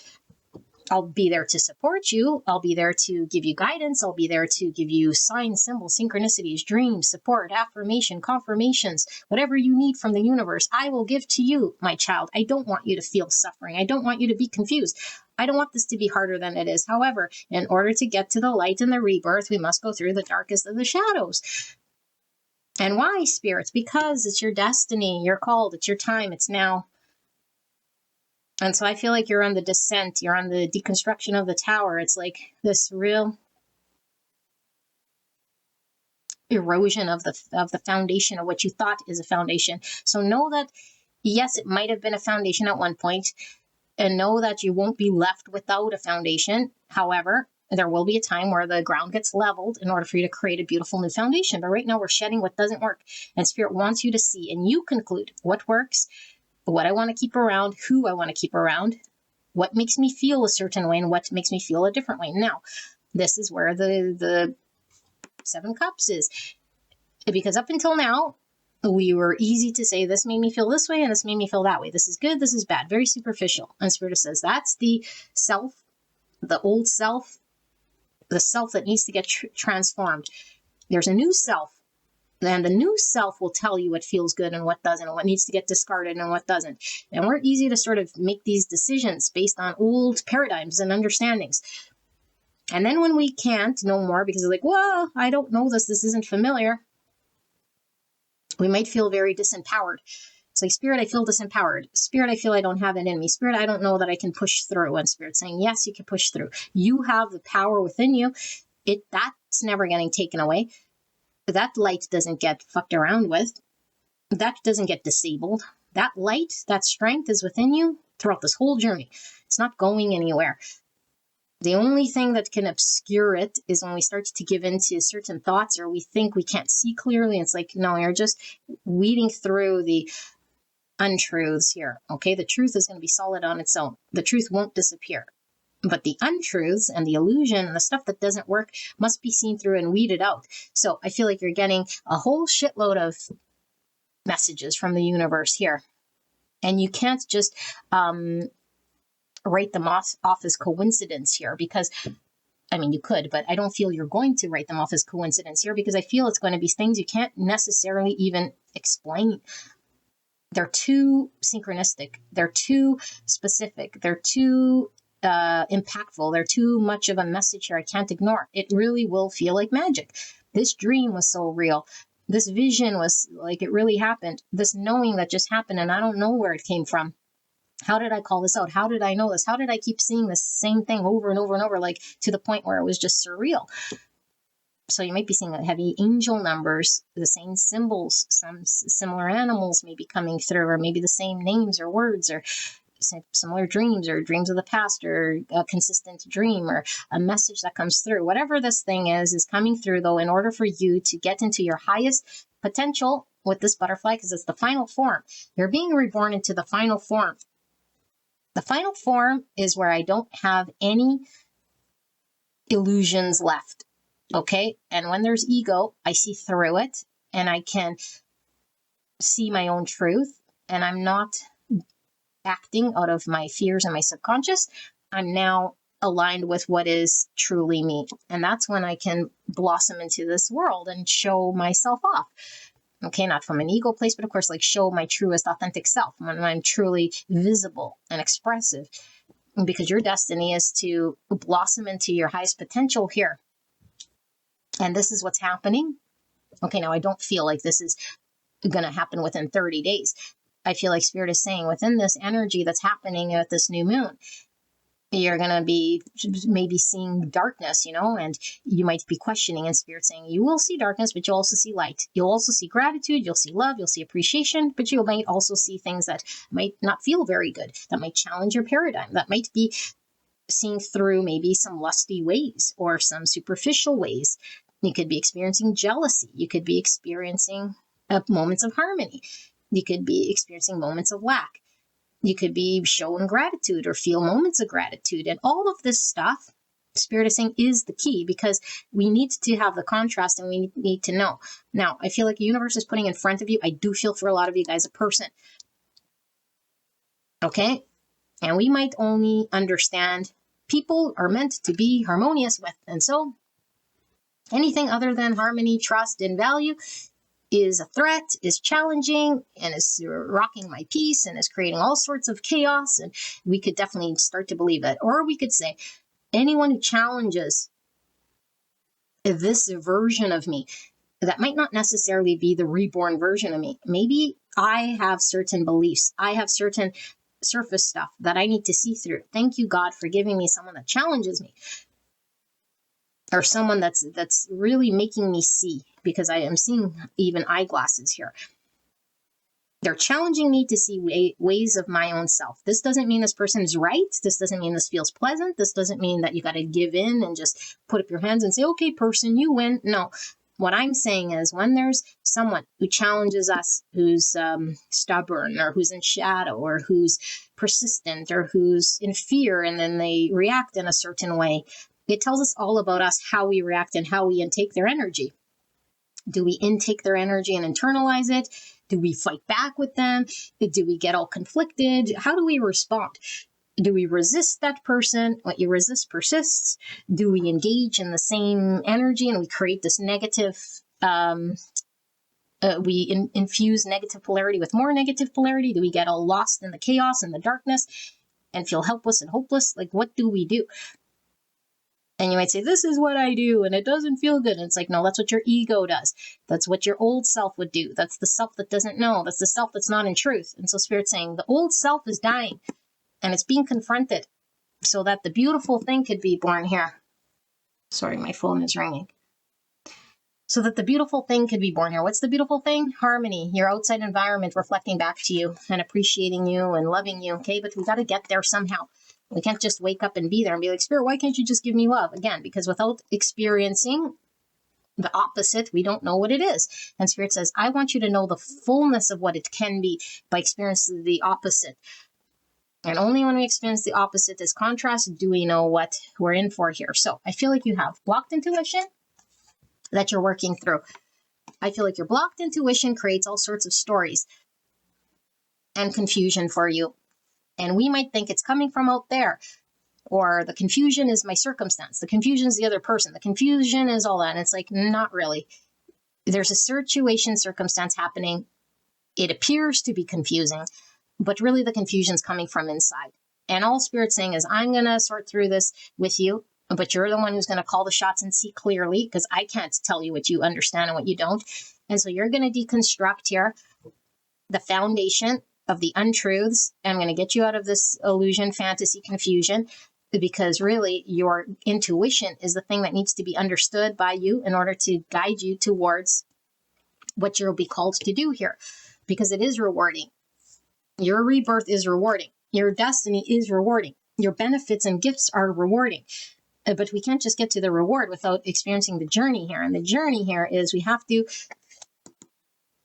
Speaker 2: I'll be there to support you. I'll be there to give you guidance. I'll be there to give you signs, symbols, synchronicities, dreams, support, affirmation, confirmations, whatever you need from the universe, I will give to you, my child. I don't want you to feel suffering. I don't want you to be confused. I don't want this to be harder than it is. However, in order to get to the light and the rebirth, we must go through the darkest of the shadows. And why, spirits? Because it's your destiny. You're called. It's your time. It's now. And so I feel like you're on the descent. You're on the deconstruction of the tower. It's like this real erosion of the foundation of what you thought is a foundation. So know that, yes, it might have been a foundation at one point, and know that you won't be left without a foundation. However, there will be a time where the ground gets leveled in order for you to create a beautiful new foundation. But right now we're shedding what doesn't work. And Spirit wants you to see, and you conclude what works, what I want to keep around, who I want to keep around, what makes me feel a certain way, and what makes me feel a different way. Now, this is where the Seven Cups is. Because up until now, we were easy to say, this made me feel this way, and this made me feel that way. This is good, this is bad. Very superficial. And Spirit says, that's the self, the old self, the self that needs to get transformed. There's a new self. Then the new self will tell you what feels good and what doesn't, and what needs to get discarded and what doesn't. And we're easy to sort of make these decisions based on old paradigms and understandings. And then when we can't no more because we're like, well, I don't know this isn't familiar, we might feel very disempowered. It's like, Spirit, I feel disempowered. Spirit, I feel I don't have it in me. Spirit, I don't know that I can push through. And Spirit saying, yes, you can push through. You have the power within you. That's never getting taken away. That light doesn't get fucked around with. That doesn't get disabled. That light, that strength is within you throughout this whole journey. It's not going anywhere. The only thing that can obscure it is when we start to give into certain thoughts or we think we can't see clearly. It's like, no, you're just weeding through the untruths here. Okay, the truth is going to be solid on its own. The truth won't disappear. But the untruths and the illusion and the stuff that doesn't work must be seen through and weeded out. So I feel like you're getting a whole shitload of messages from the universe here. And you can't just write them off as coincidence here because, I mean, you could, but I don't feel you're going to write them off as coincidence here because I feel it's going to be things you can't necessarily even explain. They're too synchronistic. They're too specific. They're too impactful. They're too much of a message here I can't ignore. It really will feel like magic. This dream was so real. This vision was like it really happened. This knowing that just happened and I don't know where it came from. How did I call this out? How did I know this? How did I keep seeing the same thing over and over and over, like to the point where it was just surreal? So you might be seeing heavy angel numbers, the same symbols, some similar animals may be coming through, or maybe the same names or words, or similar dreams or dreams of the past or a consistent dream or a message that comes through. Whatever this thing is coming through, though, in order for you to get into your highest potential with this butterfly, because it's the final form. You're being reborn into the final form. The final form is where I don't have any illusions left. Okay? And when there's ego, I see through it and I can see my own truth, and I'm not acting out of my fears and my subconscious. I'm now aligned with what is truly me. And that's when I can blossom into this world and show myself off. Okay, not from an ego place, but of course, like show my truest, authentic self when I'm truly visible and expressive. Because your destiny is to blossom into your highest potential here. And this is what's happening. Okay, now I don't feel like this is going to happen within 30 days. I feel like Spirit is saying within this energy that's happening at this new moon, you're going to be maybe seeing darkness, and you might be questioning, and Spirit saying you will see darkness, but you'll also see light. You'll also see gratitude. You'll see love. You'll see appreciation, but you might also see things that might not feel very good, that might challenge your paradigm, that might be seeing through maybe some lusty ways or some superficial ways. You could be experiencing jealousy. You could be experiencing moments of harmony. You could be experiencing moments of lack. You could be showing gratitude or feel moments of gratitude. And all of this stuff, Spirit is saying, is the key, because we need to have the contrast and we need to know. Now, I feel like the universe is putting in front of you. I do feel for a lot of you guys a person. Okay? And we might only understand people are meant to be harmonious with. And so anything other than harmony, trust, and value is a threat, is challenging, and is rocking my peace, and is creating all sorts of chaos. And we could definitely start to believe it. Or we could say, anyone who challenges this version of me, that might not necessarily be the reborn version of me. Maybe I have certain beliefs. I have certain surface stuff that I need to see through. Thank you, God, for giving me someone that challenges me. Or someone that's really making me see, because I am seeing even eyeglasses here. They're challenging me to see ways of my own self. This doesn't mean this person is right. This doesn't mean this feels pleasant. This doesn't mean that you got to give in and just put up your hands and say, okay, person, you win. No. What I'm saying is, when there's someone who challenges us, who's stubborn or who's in shadow or who's persistent or who's in fear, and then they react in a certain way, it tells us all about us, how we react and how we intake their energy. Do we intake their energy and internalize it? Do we fight back with them? Do we get all conflicted? How do we respond? Do we resist that person? What you resist persists. Do we engage in the same energy and we create this negative, infuse negative polarity with more negative polarity? Do we get all lost in the chaos and the darkness and feel helpless and hopeless? Like, what do we do? And you might say, this is what I do, and it doesn't feel good. And it's like, no, that's what your ego does. That's what your old self would do. That's the self that doesn't know. That's the self that's not in truth. And so Spirit's saying the old self is dying, and it's being confronted so that the beautiful thing could be born here. Sorry, my phone is ringing. So that the beautiful thing could be born here. What's the beautiful thing? Harmony, your outside environment reflecting back to you and appreciating you and loving you. Okay, but we got to get there somehow. We can't just wake up and be there and be like, Spirit, why can't you just give me love? Again, because without experiencing the opposite, we don't know what it is. And Spirit says, I want you to know the fullness of what it can be by experiencing the opposite. And only when we experience the opposite as contrast do we know what we're in for here. So I feel like you have blocked intuition that you're working through. I feel like your blocked intuition creates all sorts of stories and confusion for you. And we might think it's coming from out there, or the confusion is my circumstance. The confusion is the other person. The confusion is all that. And it's like, not really. There's a situation, circumstance happening. It appears to be confusing, but really the confusion is coming from inside. And all Spirit's saying is, I'm going to sort through this with you, but you're the one who's going to call the shots and see clearly, because I can't tell you what you understand and what you don't. And so you're going to deconstruct here the foundation of the untruths. I'm going to get you out of this illusion, fantasy, confusion, because really your intuition is the thing that needs to be understood by you in order to guide you towards what you'll be called to do here, because it is rewarding. Your rebirth is rewarding. Your destiny is rewarding. Your benefits and gifts are rewarding. But we can't just get to the reward without experiencing the journey here. And the journey here is we have to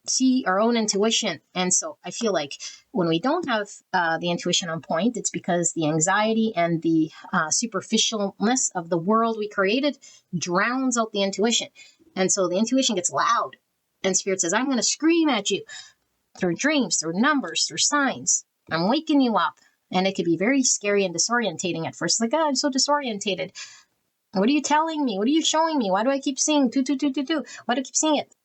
Speaker 2: see our own intuition. And so I feel like when we don't have the intuition on point, it's because the anxiety and the superficialness of the world we created drowns out the intuition. And so the intuition gets loud. And Spirit says, I'm going to scream at you through dreams, through numbers, through signs. I'm waking you up. And it could be very scary and disorientating at first. Like, oh, I'm so disorientated. What are you telling me? What are you showing me? Why do I keep seeing 2, 2, 2, 2, 2? Why do I keep seeing it?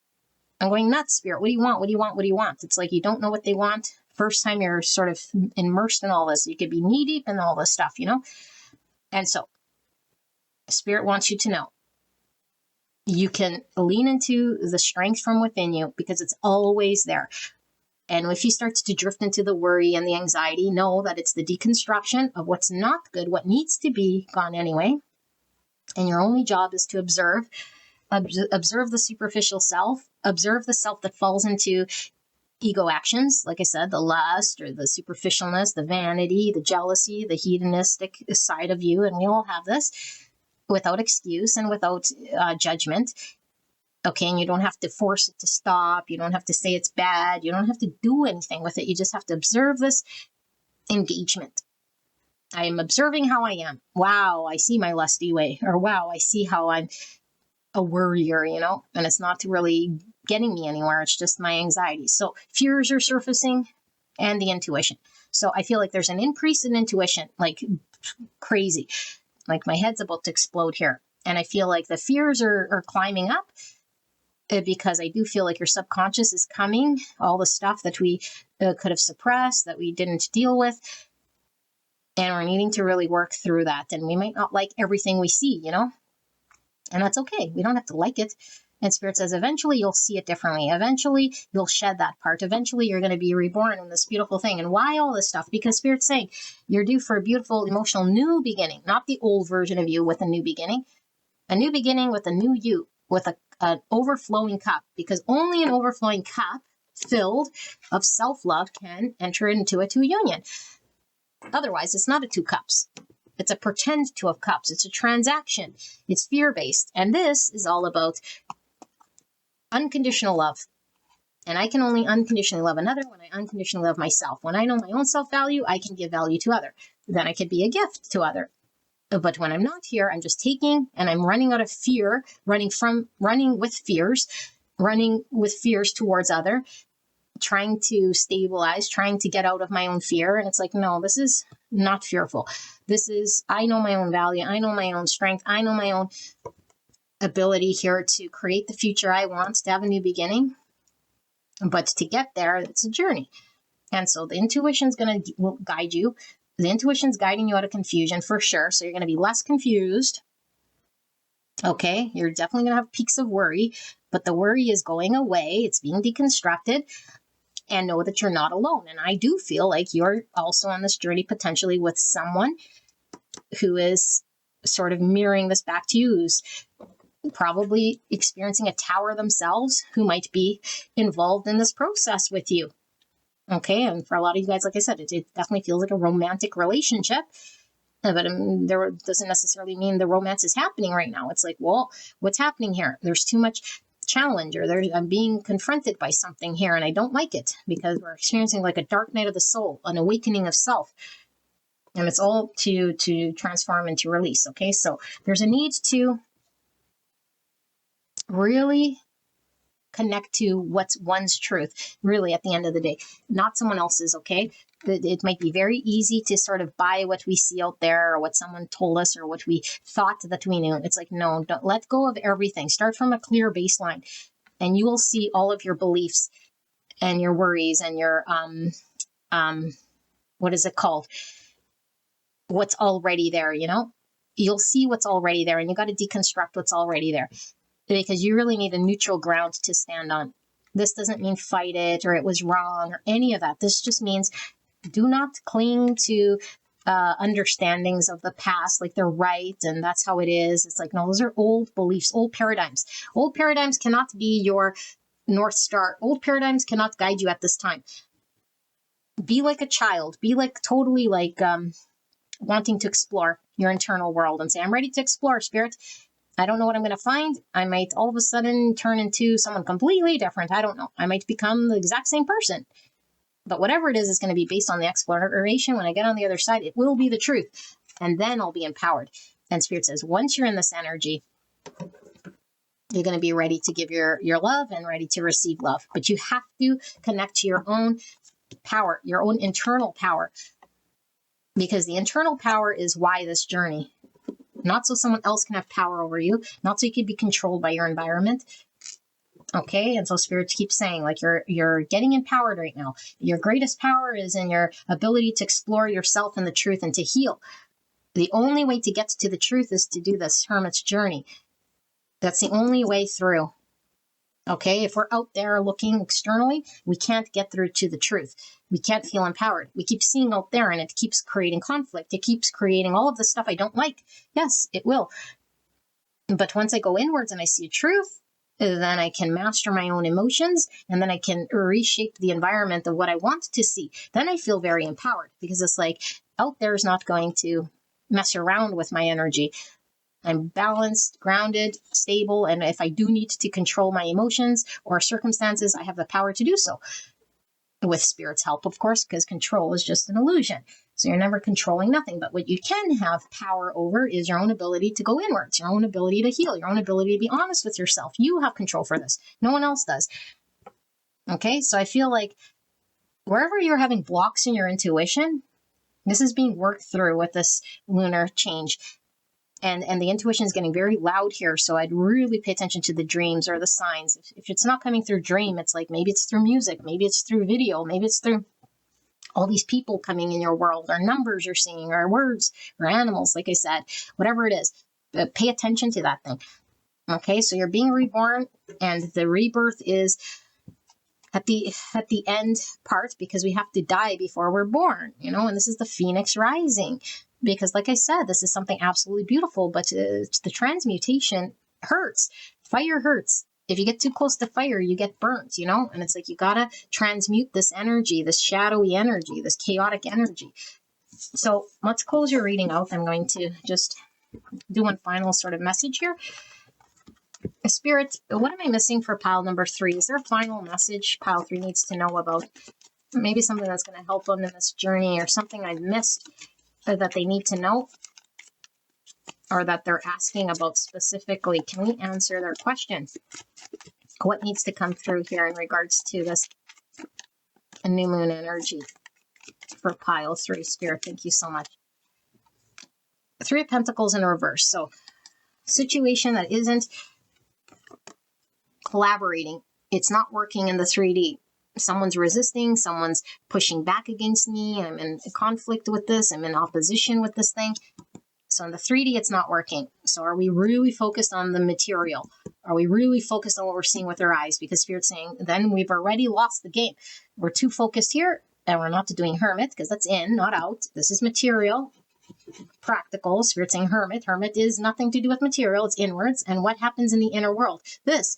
Speaker 2: I'm going nuts, Spirit. What do you want? What do you want? What do you want? It's like you don't know what they want. First time you're sort of immersed in all this. You could be knee deep in all this stuff, you know? And so Spirit wants you to know you can lean into the strength from within you because it's always there. And if you start to drift into the worry and the anxiety, know that it's the deconstruction of what's not good, what needs to be gone anyway. And your only job is to observe the superficial self, observe the self that falls into ego actions. Like I said, the lust or the superficialness, the vanity, the jealousy, the hedonistic side of you. And we all have this without excuse and without judgment. Okay, and you don't have to force it to stop. You don't have to say it's bad. You don't have to do anything with it. You just have to observe this engagement. I am observing how I am. Wow, I see my lusty way. Or wow, I see how I'm a worrier, you know? And it's not really getting me anywhere. It's just my anxiety. So fears are surfacing and the intuition. So I feel like there's an increase in intuition, like crazy. Like my head's about to explode here. And I feel like the fears are climbing up. Because I do feel like your subconscious is coming, all the stuff that we could have suppressed, that we didn't deal with. And we're needing to really work through that. And we might not like everything we see, you know? And that's okay. We don't have to like it. And Spirit says, eventually you'll see it differently. Eventually you'll shed that part. Eventually you're going to be reborn in this beautiful thing. And why all this stuff? Because Spirit's saying you're due for a beautiful, emotional new beginning, not the old version of you with a new beginning with a new you, with an overflowing cup, because only an overflowing cup filled of self-love can enter into a two union. Otherwise, it's not a two cups. It's a pretend two of cups. It's a transaction. It's fear-based. And this is all about unconditional love. And I can only unconditionally love another when I unconditionally love myself. When I know my own self-value, I can give value to other. Then I could be a gift to other. But when I'm not here, I'm just taking and I'm running out of fear, running with fears towards other, trying to stabilize, trying to get out of my own fear. And it's like, no, this is not fearful. This is, I know my own value. I know my own strength. I know my own ability here to create the future I want, to have a new beginning. But to get there, it's a journey. And so the intuition's going to guide you. The intuition's guiding you out of confusion for sure. So you're going to be less confused. Okay, you're definitely going to have peaks of worry, but the worry is going away. It's being deconstructed. And know that you're not alone. And I do feel like you're also on this journey potentially with someone who is sort of mirroring this back to you, who's probably experiencing a tower themselves, who might be involved in this process with you. Okay, and for a lot of you guys, like I said, it definitely feels like a romantic relationship. But there doesn't necessarily mean the romance is happening right now. It's like, well, what's happening here? There's too much challenge, or I'm being confronted by something here, and I don't like it because we're experiencing like a dark night of the soul, an awakening of self. And it's all to transform and to release. Okay, so there's a need to really connect to what's one's truth, really, at the end of the day, not someone else's. Okay, it might be very easy to sort of buy what we see out there, or what someone told us, or what we thought that we knew. It's like, no, don't let go of everything. Start from a clear baseline, and you will see all of your beliefs and your worries and your what is it called? What's already there, you know? You'll see what's already there, and you got to deconstruct what's already there, because you really need a neutral ground to stand on. This doesn't mean fight it, or it was wrong, or any of that. This just means do not cling to understandings of the past, like they're right and that's how it is. It's like, no, those are old beliefs, old paradigms. Old paradigms cannot be your North Star. Old paradigms cannot guide you at this time. Be like a child. Be like totally like wanting to explore your internal world and say, I'm ready to explore, Spirit. I don't know what I'm going to find. I might all of a sudden turn into someone completely different. I don't know. I might become the exact same person. But whatever it is going to be based on the exploration. When I get on the other side, it will be the truth. And then I'll be empowered. And Spirit says, once you're in this energy, you're going to be ready to give your love and ready to receive love. But you have to connect to your own power, your own internal power. Because the internal power is why this journey. Not so someone else can have power over you. Not so you can be controlled by your environment. Okay, and so Spirit keeps saying, like, you're getting empowered right now. Your greatest power is in your ability to explore yourself and the truth and to heal. The only way to get to the truth is to do this hermit's journey. That's the only way through. Okay, if we're out there looking externally, we can't get through to the truth. We can't feel empowered. We keep seeing out there and it keeps creating conflict. It keeps creating all of the stuff I don't like. Yes, it will. But once I go inwards and I see truth, then I can master my own emotions and then I can reshape the environment of what I want to see. Then I feel very empowered because it's like out there is not going to mess around with my energy. I'm balanced, grounded, stable, and if I do need to control my emotions or circumstances, I have the power to do so. With Spirit's help, of course, because control is just an illusion. So you're never controlling nothing. But what you can have power over is your own ability to go inwards, your own ability to heal, your own ability to be honest with yourself. You have control for this. No one else does. Okay, so I feel like wherever you're having blocks in your intuition, this is being worked through with this lunar change. And the intuition is getting very loud here. So I'd really pay attention to the dreams or the signs. If it's not coming through dream, it's like maybe it's through music, maybe it's through video, maybe it's through all these people coming in your world or numbers you're seeing or words or animals, like I said, whatever it is. But pay attention to that thing. Okay, so you're being reborn and the rebirth is at the end part because we have to die before we're born, and this is the Phoenix rising. Because like I said, this is something absolutely beautiful, but the transmutation hurts. Fire hurts. If you get too close to fire, you get burnt, and it's like you got to transmute this energy, this shadowy energy, this chaotic energy. So let's close your reading out. I'm going to just do one final sort of message here. Spirit, what am I missing for pile number 3? Is there a final message pile 3 needs to know about? Maybe something that's going to help them in this journey or something I've missed that they need to know or that they're asking about specifically. Can we answer their question? What needs to come through here in regards to this new moon energy for pile 3? Spirit, thank you so much. 3 of Pentacles in reverse. So situation that isn't collaborating. It's not working in the 3D. Someone's resisting, someone's pushing back against me. I'm in conflict with this. I'm in opposition with this thing. So in the 3D, it's not working. So are we really focused on the material? Are we really focused on what we're seeing with our eyes? Because Spirit's saying, then we've already lost the game. We're too focused here, and we're not doing Hermit, because that's in, not out. This is material, practical. Spirit's saying Hermit. Hermit is nothing to do with material. It's inwards. And what happens in the inner world? This.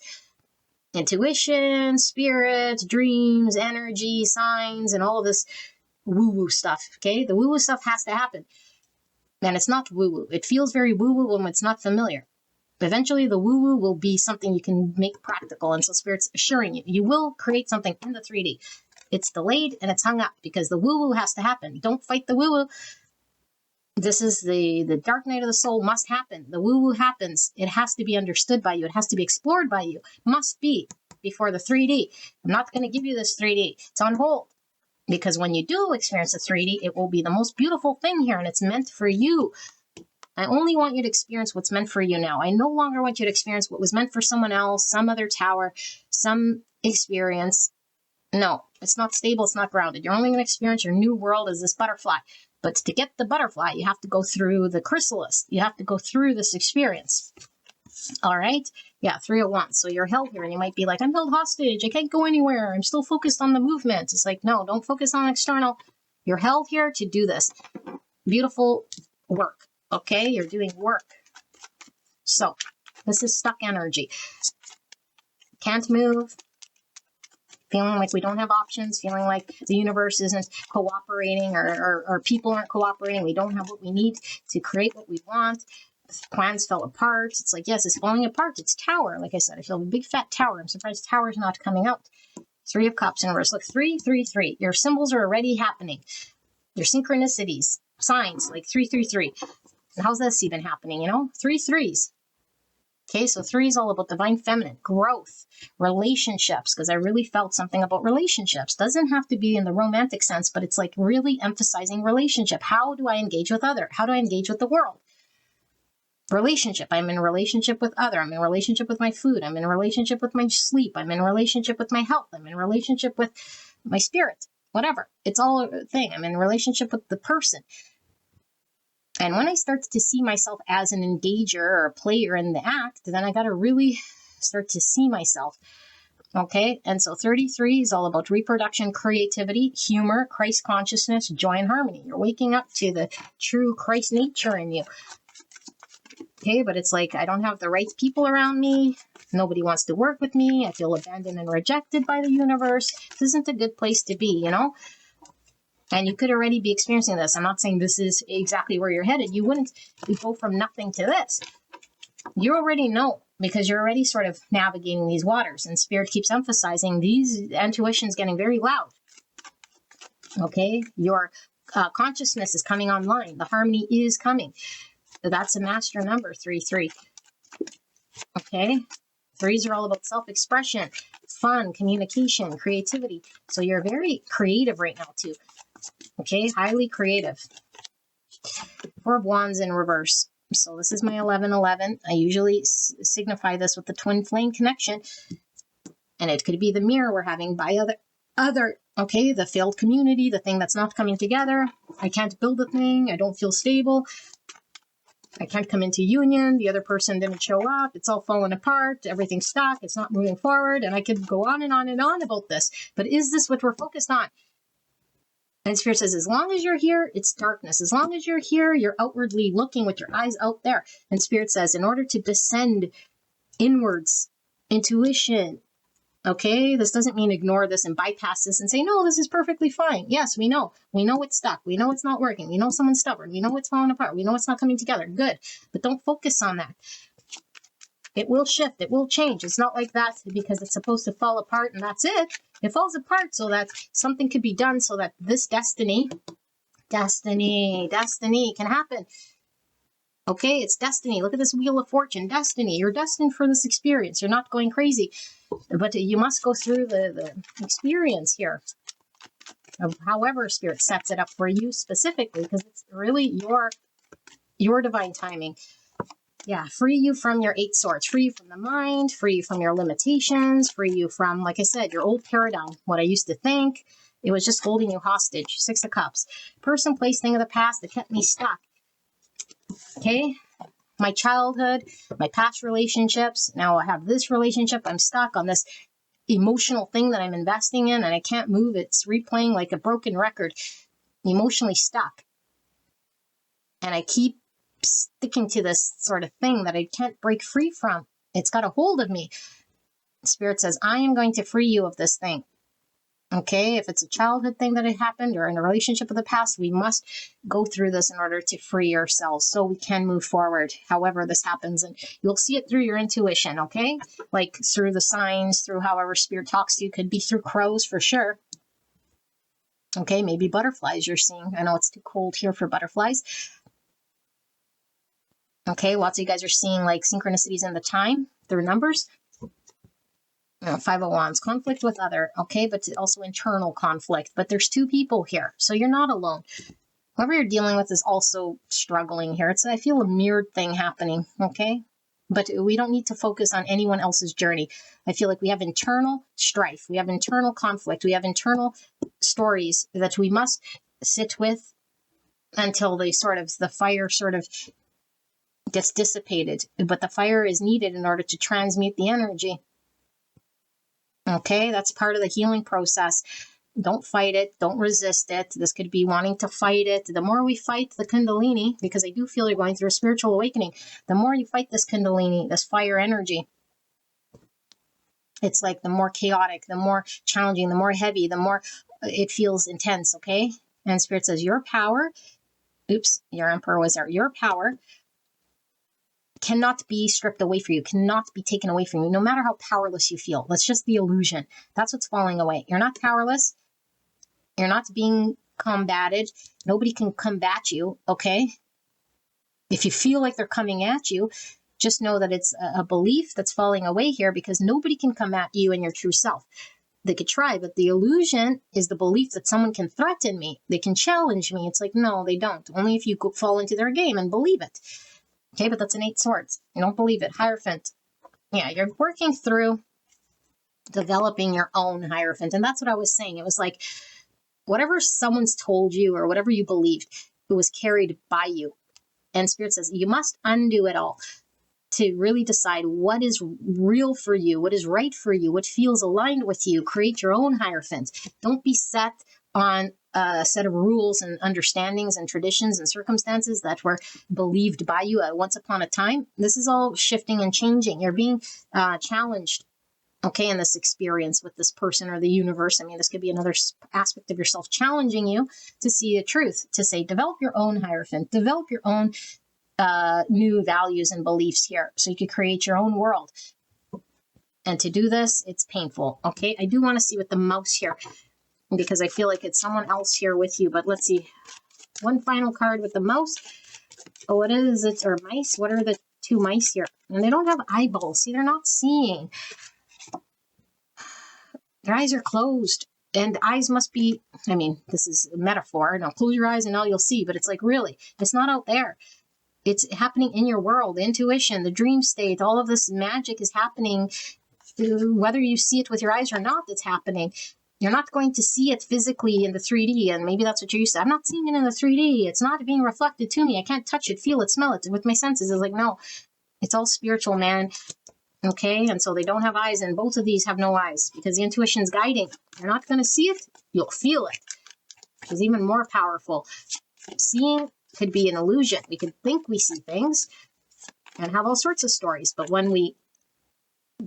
Speaker 2: Intuition, spirit, dreams, energy, signs, and all of this woo-woo stuff, okay? The woo-woo stuff has to happen. And it's not woo-woo. It feels very woo-woo when it's not familiar. Eventually, the woo-woo will be something you can make practical. And so Spirit's assuring you, you will create something in the 3D. It's delayed and it's hung up because the woo-woo has to happen. Don't fight the woo-woo. This is the dark night of the soul must happen. The woo-woo happens. It has to be understood by you. It has to be explored by you. Must be before the 3D. I'm not going to give you this 3D. It's on hold. Because when you do experience the 3D, it will be the most beautiful thing here, and it's meant for you. I only want you to experience what's meant for you now. I no longer want you to experience what was meant for someone else, some other tower, some experience. No, it's not stable. It's not grounded. You're only going to experience your new world as this butterfly. But to get the butterfly, you have to go through the chrysalis. You have to go through this experience. All right? Yeah, 3 of Wands. So you're held here, and you might be like, I'm held hostage. I can't go anywhere. I'm still focused on the movement. It's like, no, don't focus on external. You're held here to do this beautiful work. Okay? You're doing work. So this is stuck energy. Can't move. feeling like we don't have options, feeling like the universe isn't cooperating, or people aren't cooperating. We don't have what we need to create what we want. Plans fell apart. It's like, yes, it's falling apart. It's tower. Like I said, I feel a big fat tower. I'm surprised tower's not coming out. 3 of Cups in reverse. Look, 3, 3, 3. Your symbols are already happening. Your synchronicities, signs, like 3, 3, 3. And how's this even happening? You know, 3 3s. Okay, so 3 is all about divine feminine, growth, relationships, because I really felt something about relationships. Doesn't have to be in the romantic sense, but it's like really emphasizing relationship. How do I engage with other? How do I engage with the world? Relationship. I'm in a relationship with other. I'm in a relationship with my food. I'm in a relationship with my sleep. I'm in a relationship with my health. I'm in a relationship with my spirit. Whatever. It's all a thing. I'm in a relationship with the person. And when I start to see myself as an engager or a player in the act, then I got to really start to see myself. Okay. And so 33 is all about reproduction, creativity, humor, Christ consciousness, joy, and harmony. You're waking up to the true Christ nature in you. Okay. But it's like, I don't have the right people around me. Nobody wants to work with me. I feel abandoned and rejected by the universe. This isn't a good place to be, you know? And you could already be experiencing this. I'm not saying this is exactly where you're headed. You wouldn't go from nothing to this. You already know, because you're already sort of navigating these waters. And Spirit keeps emphasizing these intuitions getting very loud. Okay? Your consciousness is coming online. The harmony is coming. So that's a master number, 3, 3. Okay? 3s are all about self-expression, fun, communication, creativity. So you're very creative right now, too. Okay, highly creative. 4 of Wands in reverse. So this is my 1111. I usually signify this with the twin flame connection. And it could be the mirror we're having by other, okay, the failed community, the thing that's not coming together. I can't build a thing. I don't feel stable. I can't come into union. The other person didn't show up. It's all falling apart. Everything's stuck. It's not moving forward. And I could go on and on and on about this. But is this what we're focused on? And Spirit says, as long as you're here, it's darkness. As long as you're here, you're outwardly looking with your eyes out there. And Spirit says, in order to descend inwards, intuition, okay, this doesn't mean ignore this and bypass this and say, no, this is perfectly fine. Yes, we know. We know it's stuck. We know it's not working. We know someone's stubborn. We know it's falling apart. We know it's not coming together. Good. But don't focus on that. It will shift. It will change. It's not like that because it's supposed to fall apart and that's it. It falls apart so that something could be done so that this destiny can happen. Okay, it's destiny. Look at this Wheel of Fortune. Destiny. You're destined for this experience. You're not going crazy. But you must go through the experience here. Of however Spirit sets it up for you specifically, because it's really your divine timing. Yeah, free you from your 8 swords, free you from the mind, free you from your limitations, free you from, like I said, your old paradigm, what I used to think. It was just holding you hostage. 6 of Cups. Person, place, thing of the past that kept me stuck. Okay? My childhood, my past relationships. Now I have this relationship. I'm stuck on this emotional thing that I'm investing in and I can't move. It's replaying like a broken record. Emotionally stuck. And I keep sticking to this sort of thing that I can't break free from. It's got a hold of me. Spirit says, I am going to free you of this thing. Okay, if it's a childhood thing that had happened or in a relationship of the past, we must go through this in order to free ourselves so we can move forward, however this happens. And you'll see it through your intuition, okay? Like through the signs, through however Spirit talks to you. Could be through crows for sure. Okay, maybe butterflies you're seeing. I know it's too cold here for butterflies. Okay, lots of you guys are seeing like synchronicities in the time through numbers. 5 of Wands, conflict with other, okay, but also internal conflict. But there's 2 people here, so you're not alone. Whoever you're dealing with is also struggling here. I feel a mirrored thing happening, okay? But we don't need to focus on anyone else's journey. I feel like we have internal strife. We have internal conflict. We have internal stories that we must sit with until the fire sort of gets dissipated. But the fire is needed in order to transmute the energy. Okay, that's part of the healing process. Don't fight it. Don't resist it. This could be wanting to fight it. The more we fight the Kundalini, because I do feel you're going through a spiritual awakening, the more you fight this Kundalini, this fire energy, It's like the more chaotic, the more challenging, the more heavy, the more it feels intense, okay? And Spirit says your power, your Emperor was there, your power cannot be stripped away from you, cannot be taken away from you, no matter how powerless you feel. That's just the illusion. That's what's falling away. You're not powerless. You're not being combated. Nobody can combat you, okay? If you feel like they're coming at you, just know that it's a belief that's falling away here, because nobody can come at you and your true self. They could try, but the illusion is the belief that someone can threaten me. They can challenge me. It's like, no, they don't. Only if you fall into their game and believe it. Okay, but that's an 8 swords. You don't believe it. Hierophant. Yeah, you're working through developing your own Hierophant. And that's what I was saying. It was like whatever someone's told you or whatever you believed, it was carried by you. And Spirit says you must undo it all to really decide what is real for you, what is right for you, what feels aligned with you. Create your own Hierophant. Don't be set on a set of rules and understandings and traditions and circumstances that were believed by you at once upon a time. This is all shifting and changing. You're being challenged, okay, in this experience with this person or the universe. I mean, this could be another aspect of yourself challenging you to see the truth, to say, develop your own Hierophant, develop your own new values and beliefs here so you can create your own world. And to do this, it's painful, okay? I do want to see with the mouse here, because I feel like it's someone else here with you. But let's see. One final card with the mouse. Oh, what is it? Or mice? What are the 2 mice here? And they don't have eyeballs. See, they're not seeing. Their eyes are closed. And eyes must be, I mean, this is a metaphor. Now close your eyes and all you'll see. But it's like, really, it's not out there. It's happening in your world. The intuition, the dream state, all of this magic is happening. Whether you see it with your eyes or not, it's happening. You're not going to see it physically in the 3D, and maybe that's what you're used to. I'm not seeing it in the 3D. It's not being reflected to me. I can't touch it, feel it, smell it with my senses. It's like, no, it's all spiritual, man. Okay, and so they don't have eyes, and both of these have no eyes because the intuition's guiding. You're not going to see it. You'll feel it. It's even more powerful. Seeing could be an illusion. We could think we see things and have all sorts of stories, but when we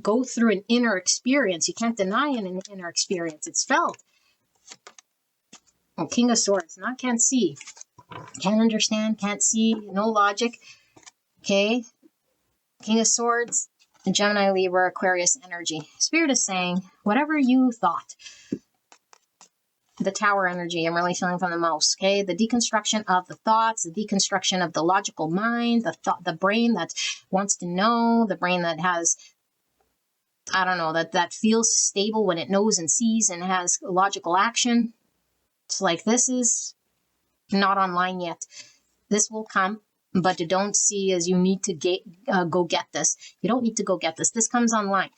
Speaker 2: go through an inner experience, you can't deny an inner experience. It's felt. And King of Swords, not can't see, can't understand, can't see, no logic. Okay, King of Swords, Gemini, Libra, Aquarius energy. Spirit is saying, whatever you thought. The Tower energy, I'm really feeling from the mouse, okay? The deconstruction of the thoughts, the deconstruction of the logical mind, the brain that wants to know, the brain that has, I don't know, that feels stable when it knows and sees and has logical action. It's like, this is not online yet. This will come, but don't see as you need to go get this. You don't need to go get this. This comes online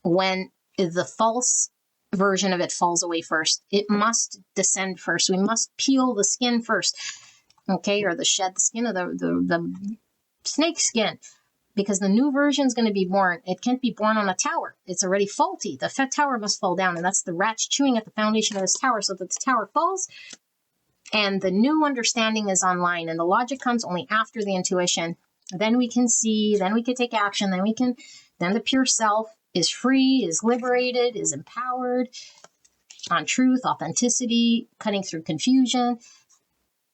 Speaker 2: when the false version of it falls away first. It must descend first. We must peel the skin first, okay, or shed the skin of the snake skin, because the new version is going to be born. It can't be born on a tower. It's already faulty. The tower must fall down, and that's the rats chewing at the foundation of this tower so that the tower falls, and the new understanding is online, and the logic comes only after the intuition. Then we can see, then we can take action, then the pure self is free, is liberated, is empowered on truth, authenticity, cutting through confusion.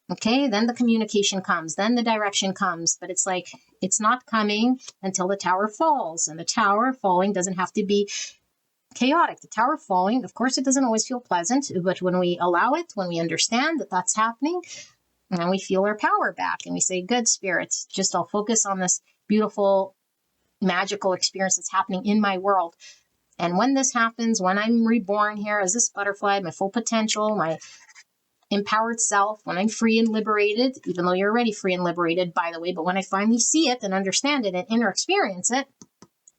Speaker 2: Okay, then the communication comes, then the direction comes, but it's like, it's not coming until the tower falls. And the tower falling doesn't have to be chaotic. The tower falling, of course, it doesn't always feel pleasant, but when we allow it, when we understand that that's happening, and we feel our power back, and we say, good spirits, just I'll focus on this beautiful magical experience that's happening in my world. And when this happens, when I'm reborn here as this butterfly, my full potential, my empowered self, when I'm free and liberated, even though you're already free and liberated, by the way, but when I finally see it and understand it and inner experience it,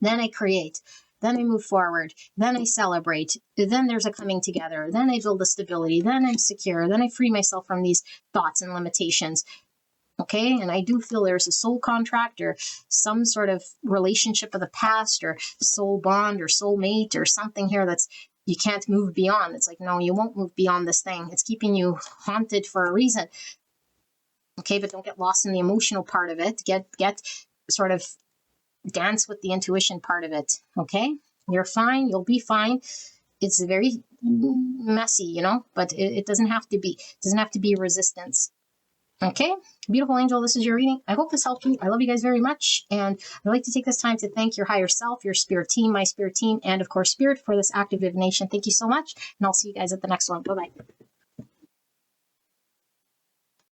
Speaker 2: then I create, then I move forward, then I celebrate, then there's a coming together, then I build the stability, then I'm secure, then I free myself from these thoughts and limitations. Okay, and I do feel there's a soul contract or some sort of relationship of the past or soul bond or soul mate or something here that's you can't move beyond. It's like, no, you won't move beyond this thing. It's keeping you haunted for a reason. Okay, but don't get lost in the emotional part of it. Get sort of dance with the intuition part of it. Okay, You're fine. You'll be fine. It's very messy, you know, but it doesn't have to be. It doesn't have to be resistance. Okay, beautiful angel, this is your reading. I hope this helped you. I love you guys very much. And I'd like to take this time to thank your higher self, your spirit team, my spirit team, and of course, spirit for this active divination. Thank you so much. And I'll see you guys at the next one. Bye-bye.